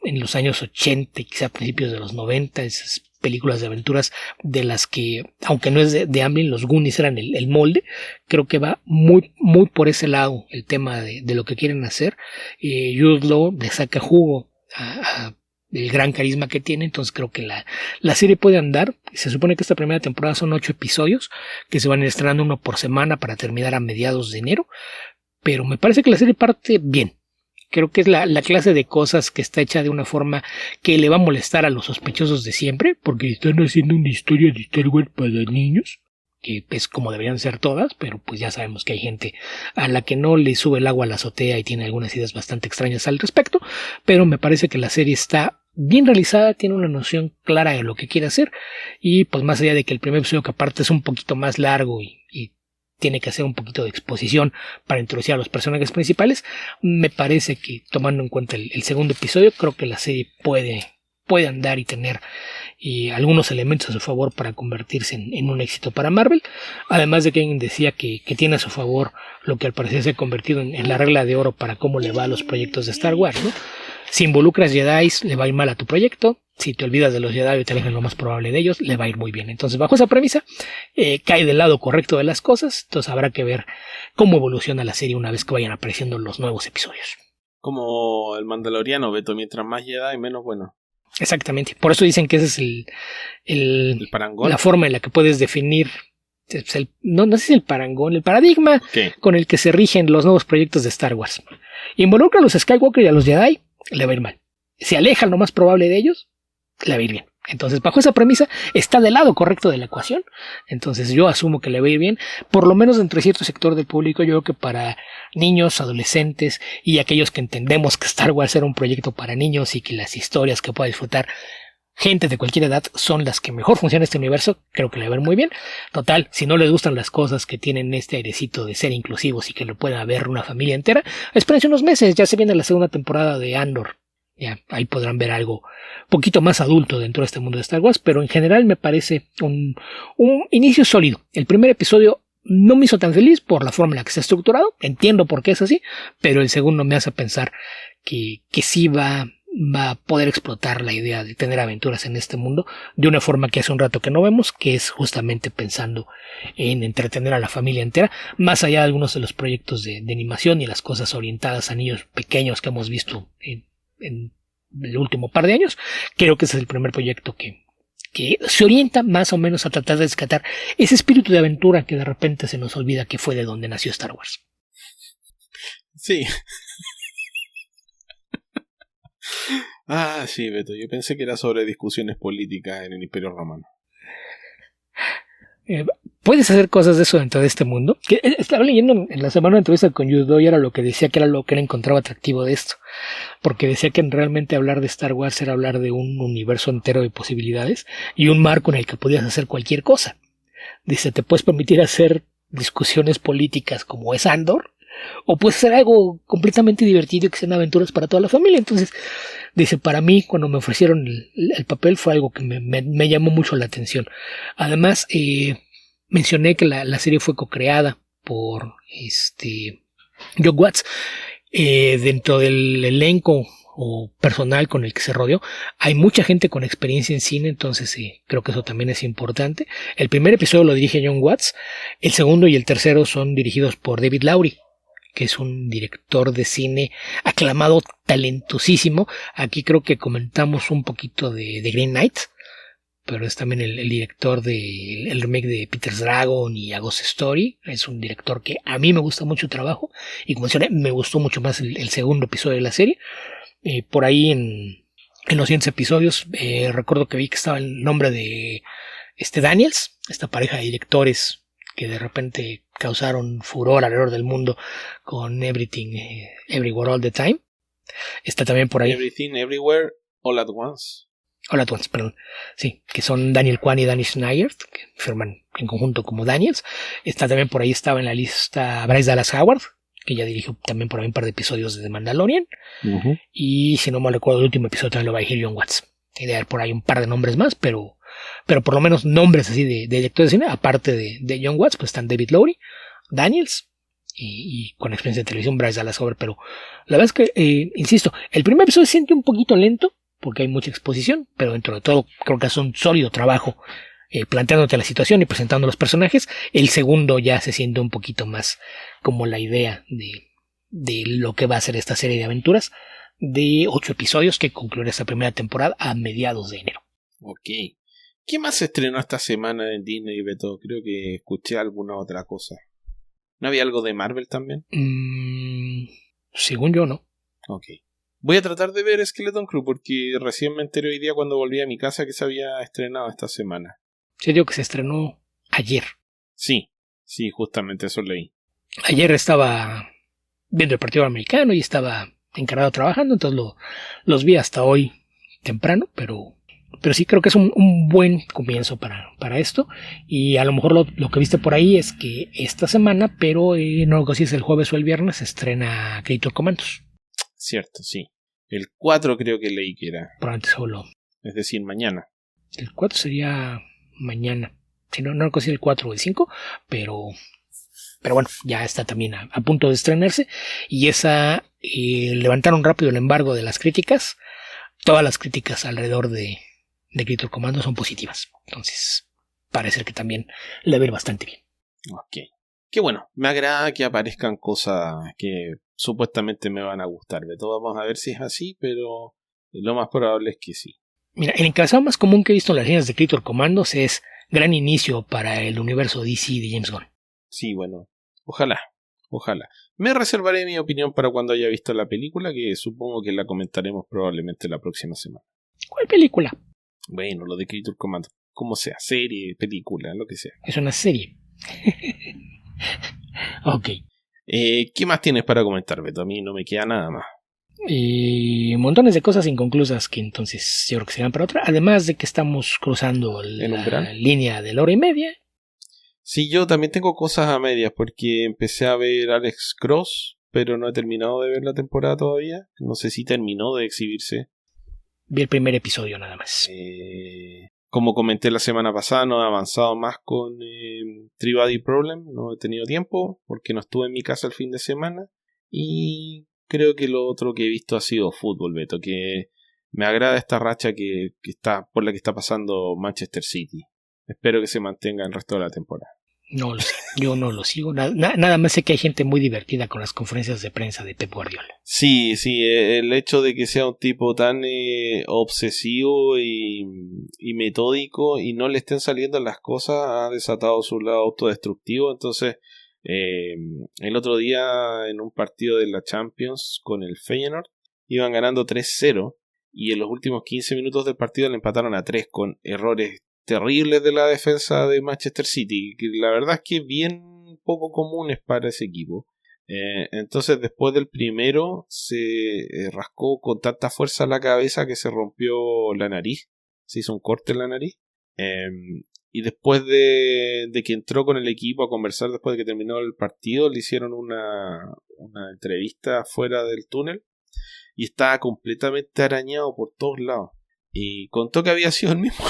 en los años 80 y quizá a principios de los 90, esas películas de aventuras de las que, aunque no es de Amblin, los Goonies eran el molde. Creo que va muy, muy por ese lado el tema de lo que quieren hacer. Jude Law le saca jugo a el gran carisma que tiene, entonces creo que la serie puede andar. Se supone que esta primera temporada son 8 episodios que se van estrenando uno por semana para terminar a mediados de enero, pero me parece que la serie parte bien. Creo que es la clase de cosas que está hecha de una forma que le va a molestar a los sospechosos de siempre, porque están haciendo una historia de Star Wars para niños, que es como deberían ser todas, pero pues ya sabemos que hay gente a la que no le sube el agua a la azotea y tiene algunas ideas bastante extrañas al respecto. Pero me parece que la serie está bien realizada, tiene una noción clara de lo que quiere hacer, y pues más allá de que el primer episodio, que aparte es un poquito más largo y tiene que hacer un poquito de exposición para introducir a los personajes principales, me parece que tomando en cuenta el segundo episodio, creo que la serie puede andar y tener algunos elementos a su favor para convertirse en un éxito para Marvel, además de que alguien decía que tiene a su favor lo que al parecer se ha convertido en la regla de oro para cómo le va a los proyectos de Star Wars, ¿no? Si involucras Jedi, le va a ir mal a tu proyecto. Si te olvidas de los Jedi y te alejas lo más probable de ellos, le va a ir muy bien. Entonces, bajo esa premisa, cae del lado correcto de las cosas. Entonces habrá que ver cómo evoluciona la serie una vez que vayan apareciendo los nuevos episodios. Como el Mandaloriano, Beto, mientras más Jedi, menos bueno. Exactamente. Por eso dicen que ese es el parangón. La forma en la que puedes definir, no sé si el parangón, el paradigma con el que se rigen los nuevos proyectos de Star Wars. Involucra a los Skywalker y a los Jedi, le va a ir mal. Se aleja lo más probable de ellos, le va a ir bien. Entonces, bajo esa premisa, está del lado correcto de la ecuación. Entonces, yo asumo que le va a ir bien, por lo menos dentro de cierto sector del público. Yo creo que para niños, adolescentes y aquellos que entendemos que Star Wars era un proyecto para niños y que las historias que pueda disfrutar gente de cualquier edad son las que mejor funciona este universo, creo que le va a ir muy bien. Total, si no les gustan las cosas que tienen este airecito de ser inclusivos y que lo pueda ver una familia entera, espérense unos meses, ya se viene la segunda temporada de Andor. Ya, ahí podrán ver algo un poquito más adulto dentro de este mundo de Star Wars, pero en general me parece un inicio sólido. El primer episodio no me hizo tan feliz por la forma en la que se ha estructurado, entiendo por qué es así, pero el segundo me hace pensar que sí va a poder explotar la idea de tener aventuras en este mundo de una forma que hace un rato que no vemos, que es justamente pensando en entretener a la familia entera, más allá de algunos de los proyectos de animación y las cosas orientadas a niños pequeños que hemos visto en el último par de años. Creo que ese es el primer proyecto que se orienta más o menos a tratar de rescatar ese espíritu de aventura que de repente se nos olvida que fue de donde nació Star Wars. Sí. Sí, Beto, yo pensé que era sobre discusiones políticas en el Imperio Romano. Puedes hacer cosas de eso dentro de este mundo. Estaba leyendo en la semana una entrevista con Yudo y era lo que decía que era lo que él encontraba atractivo de esto, porque decía que realmente hablar de Star Wars era hablar de un universo entero de posibilidades y un marco en el que podías hacer cualquier cosa. Dice, te puedes permitir hacer discusiones políticas como es Andor, o puedes hacer algo completamente divertido y que sean aventuras para toda la familia. Entonces, dice, para mí, cuando me ofrecieron el papel fue algo que me llamó mucho la atención. Además, mencioné que la serie fue co-creada por Jon Watts. Dentro del elenco o personal con el que se rodeó, hay mucha gente con experiencia en cine, entonces creo que eso también es importante. El primer episodio lo dirige Jon Watts, el segundo y el tercero son dirigidos por David Lowery, que es un director de cine aclamado, talentosísimo. Aquí creo que comentamos un poquito de Green Knight, pero es también el director del remake de Peter's Dragon y A Ghost Story. Es un director que a mí me gusta mucho su trabajo, y como mencioné, me gustó mucho más el segundo episodio de la serie. Por ahí en los siguientes episodios recuerdo que vi que estaba el nombre de Daniels, esta pareja de directores que de repente causaron furor alrededor del mundo con Everything, Everywhere, All the Time. Está también por ahí Everything, Everywhere, All at Once. All at Once, perdón. Sí, que son Daniel Kwan y Danny Schneider, que firman en conjunto como Daniels. Está también por ahí, estaba en la lista Bryce Dallas Howard, que ya dirigió también por ahí un par de episodios de The Mandalorian. Uh-huh. Y si no me recuerdo, el último episodio también lo va a dirigir Jon Watts. Y de haber por ahí un par de nombres más, pero por lo menos nombres así de directores de cine, aparte de Jon Watts, pues están David Lowery, Daniels y con experiencia de televisión Bryce Dallas Howard. Pero la verdad es que, insisto, el primer episodio se siente un poquito lento porque hay mucha exposición, pero dentro de todo creo que hace un sólido trabajo planteándote la situación y presentando los personajes. El segundo ya se siente un poquito más como la idea de lo que va a ser esta serie de aventuras de 8 episodios que concluirá esta primera temporada a mediados de enero. Ok. ¿Qué más se estrenó esta semana en Disney, Beto? Creo que escuché alguna otra cosa. ¿No había algo de Marvel también? Según yo, no. Ok. Voy a tratar de ver Skeleton Crew porque recién me enteré hoy día cuando volví a mi casa que se había estrenado esta semana. Sí, digo que se estrenó ayer. Sí, justamente eso leí. Ayer estaba viendo el partido americano y estaba encargado trabajando, entonces los vi hasta hoy temprano, pero sí creo que es un buen comienzo para esto. Y a lo mejor lo que viste por ahí es que esta semana, pero no sé si es el jueves o el viernes, se estrena Creature Commandos. Cierto, sí. El 4 creo que leí que era. Probablemente solo. Es decir, mañana. El 4 sería mañana. Si no recuerdo si el 4 o el 5, pero bueno, ya está también a punto de estrenarse. Y esa levantaron rápido el embargo de las críticas. Todas las críticas alrededor de Creature Commando son positivas. Entonces, parece que también le va a ir bastante bien. Ok. Qué bueno, me agrada que aparezcan cosas que supuestamente me van a gustar. De todo vamos a ver si es así, pero lo más probable es que sí. Mira, el encabezado más común que he visto en las líneas de Creature Commandos es gran inicio para el universo DC de James Gunn. Sí, bueno, ojalá. Me reservaré mi opinión para cuando haya visto la película, que supongo que la comentaremos probablemente la próxima semana. ¿Cuál película? Bueno, lo de Creature Commando. Como sea, serie, película, lo que sea. Es una serie. Ok. ¿Qué más tienes para comentar, Beto? A mí no me queda nada más. Montones de cosas inconclusas que entonces yo creo que serán para otra. Además de que estamos cruzando la línea de la hora y media. Sí, yo también tengo cosas a medias porque empecé a ver Alex Cross, pero no he terminado de ver la temporada todavía. No sé si terminó de exhibirse. Vi el primer episodio nada más. Como comenté la semana pasada, no he avanzado más con Three Body Problem. No he tenido tiempo porque no estuve en mi casa el fin de semana. Y creo que lo otro que he visto ha sido fútbol, Beto, que me agrada esta racha que está por la que está pasando Manchester City. Espero que se mantenga el resto de la temporada. No lo sé, yo no lo sigo. Nada más sé que hay gente muy divertida con las conferencias de prensa de Pep Guardiola. Sí, el hecho de que sea un tipo tan obsesivo y metódico y no le estén saliendo las cosas ha desatado su lado autodestructivo. Entonces, el otro día en un partido de la Champions con el Feyenoord iban ganando 3-0 y en los últimos 15 minutos del partido le empataron a 3 con errores terribles de la defensa de Manchester City, que la verdad es que bien poco comunes para ese equipo. Entonces después del primero se rascó con tanta fuerza la cabeza que se rompió la nariz, se hizo un corte en la nariz, y después de que entró con el equipo a conversar después de que terminó el partido, le hicieron una entrevista fuera del túnel y estaba completamente arañado por todos lados y contó que había sido el mismo.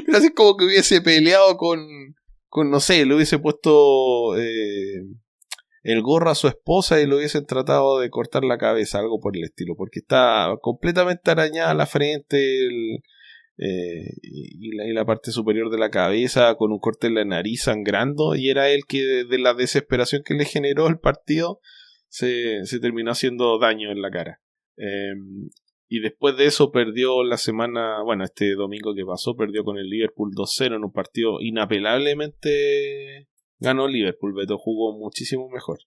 Pero así como que hubiese peleado con no sé, le hubiese puesto el gorro a su esposa y lo hubiesen tratado de cortar la cabeza, algo por el estilo, porque está completamente arañada la frente y la parte superior de la cabeza, con un corte en la nariz sangrando, y era él que de la desesperación que le generó el partido se terminó haciendo daño en la cara. Y después de eso perdió la semana, bueno, este domingo que pasó, perdió con el Liverpool 2-0 en un partido inapelablemente ganó Liverpool. Beto jugó muchísimo mejor.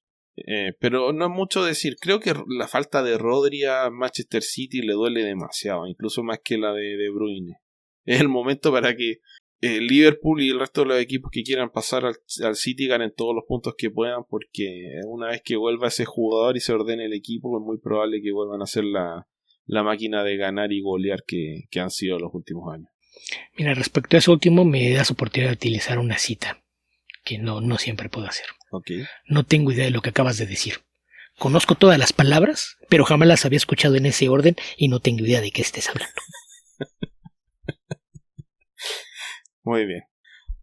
Pero no es mucho decir, creo que la falta de Rodri a Manchester City le duele demasiado, incluso más que la de Bruyne. Es el momento para que Liverpool y el resto de los equipos que quieran pasar al City ganen todos los puntos que puedan, porque una vez que vuelva ese jugador y se ordene el equipo, es muy probable que vuelvan a ser la máquina de ganar y golear que han sido los últimos años. Mira, respecto a eso último, me das oportunidad de utilizar una cita que no siempre puedo hacer. Okay. No tengo idea de lo que acabas de decir. Conozco todas las palabras, pero jamás las había escuchado en ese orden y no tengo idea de qué estés hablando. Muy bien.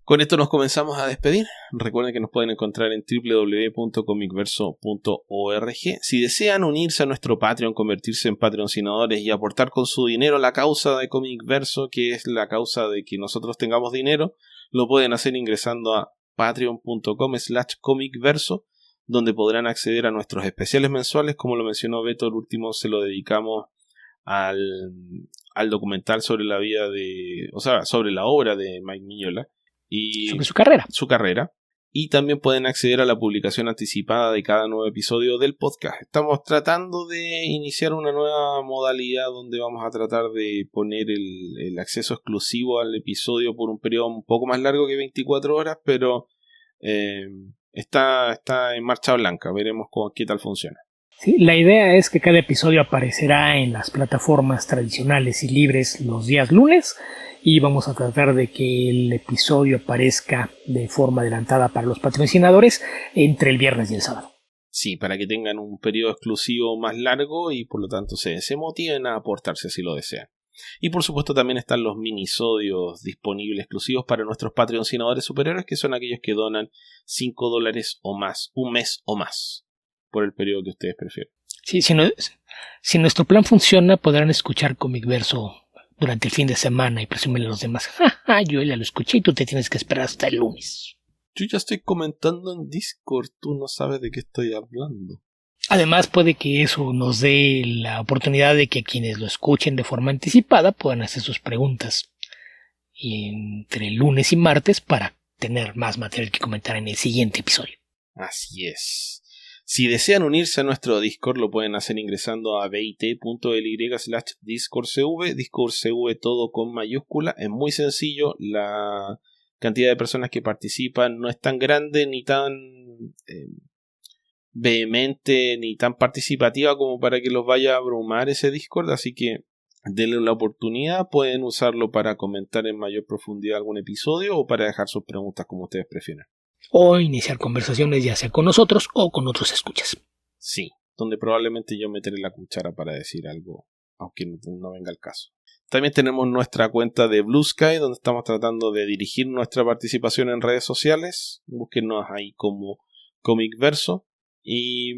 Con esto nos comenzamos a despedir. Recuerden que nos pueden encontrar en www.comicverso.org. Si desean unirse a nuestro Patreon, convertirse en patrocinadores y aportar con su dinero a la causa de Comicverso, que es la causa de que nosotros tengamos dinero, lo pueden hacer ingresando a patreon.com/comicverso, donde podrán acceder a nuestros especiales mensuales. Como lo mencionó Beto, el último se lo dedicamos al documental sobre la vida sobre la obra de Mike Mignola y sobre su carrera. Y también pueden acceder a la publicación anticipada de cada nuevo episodio del podcast. Estamos tratando de iniciar una nueva modalidad donde vamos a tratar de poner el acceso exclusivo al episodio por un periodo un poco más largo que 24 horas, pero está en marcha blanca. Veremos qué tal funciona. Sí, la idea es que cada episodio aparecerá en las plataformas tradicionales y libres los días lunes, y vamos a tratar de que el episodio aparezca de forma adelantada para los patrocinadores entre el viernes y el sábado. Sí, para que tengan un periodo exclusivo más largo y por lo tanto se motiven a aportarse si lo desean. Y por supuesto también están los minisodios disponibles exclusivos para nuestros patrocinadores superiores, que son aquellos que donan $5 o más, un mes o más, por el periodo que ustedes prefieran. Sí, si nuestro plan funciona, podrán escuchar Comic Verso durante el fin de semana y presumirle a los demás: jaja, yo ya lo escuché y tú te tienes que esperar hasta el lunes. Yo ya estoy comentando en Discord, tú no sabes de qué estoy hablando. Además, puede que eso nos dé la oportunidad de que quienes lo escuchen de forma anticipada puedan hacer sus preguntas entre lunes y martes para tener más material que comentar en el siguiente episodio. Así es. Si desean unirse a nuestro Discord, lo pueden hacer ingresando a bit.ly/DiscordCV. DiscordCV todo con mayúscula. Es muy sencillo. La cantidad de personas que participan no es tan grande ni tan vehemente ni tan participativa como para que los vaya a abrumar ese Discord. Así que denle la oportunidad. Pueden usarlo para comentar en mayor profundidad algún episodio o para dejar sus preguntas como ustedes prefieran. O iniciar conversaciones ya sea con nosotros o con otros escuchas. Sí, donde probablemente yo meteré la cuchara para decir algo, aunque no venga el caso. También tenemos nuestra cuenta de Blue Sky, donde estamos tratando de dirigir nuestra participación en redes sociales. Búsquenos ahí como Comic Verso. Y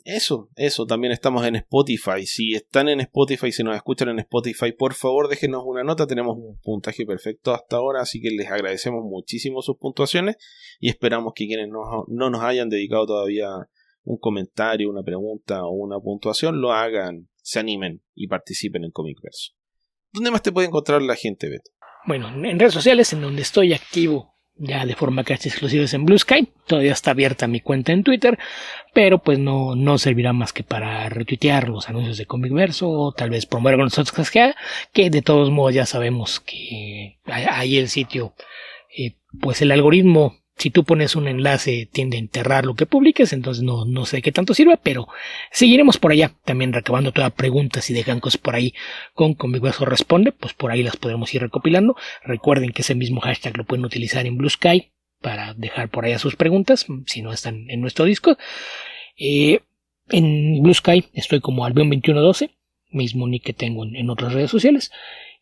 eso, también estamos en Spotify. Si están en Spotify, si nos escuchan en Spotify, por favor déjenos una nota. Tenemos un puntaje perfecto hasta ahora, así que les agradecemos muchísimo sus puntuaciones y esperamos que quienes no nos hayan dedicado todavía un comentario, una pregunta o una puntuación, lo hagan, se animen y participen en Comic Verso. ¿Dónde más te puede encontrar la gente, Beto? Bueno, en redes sociales, en donde estoy activo ya de forma casi exclusiva, es en Blue Sky. Todavía está abierta mi cuenta en Twitter, pero pues no servirá más que para retuitear los anuncios de Comic Verso o tal vez promover con nosotros que de todos modos ya sabemos que ahí el sitio, pues el algoritmo, si tú pones un enlace, tiende a enterrar lo que publiques, entonces no sé qué tanto sirve, pero seguiremos por allá, también recabando todas preguntas. Si dejan cosas por ahí con Comic Verso Responde, pues por ahí las podremos ir recopilando. Recuerden que ese mismo hashtag lo pueden utilizar en Blue Sky para dejar por allá sus preguntas, si no están en nuestro Discord. En Blue Sky estoy como Albion2112, mismo nick que tengo en otras redes sociales.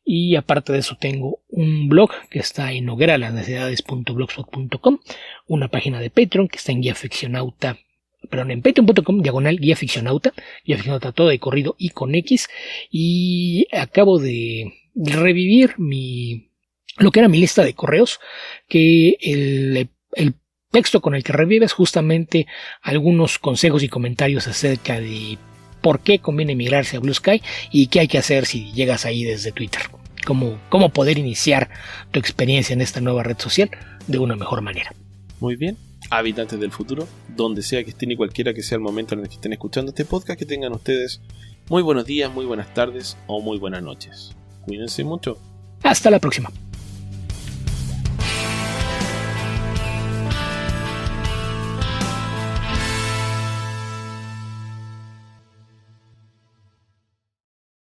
Y aparte de eso tengo un blog que está en hogueralasnecesidades.blogspot.com, una página de Patreon que está en en patreon.com/guiaficcionauta, guiaficcionauta todo de corrido y con X, y acabo de revivir lo que era mi lista de correos, que el texto con el que revives justamente algunos consejos y comentarios acerca de por qué conviene migrarse a Blue Sky y qué hay que hacer si llegas ahí desde Twitter. Cómo poder iniciar tu experiencia en esta nueva red social de una mejor manera. Muy bien, habitantes del futuro, donde sea que estén y cualquiera que sea el momento en el que estén escuchando este podcast, que tengan ustedes muy buenos días, muy buenas tardes o muy buenas noches. Cuídense mucho. Hasta la próxima.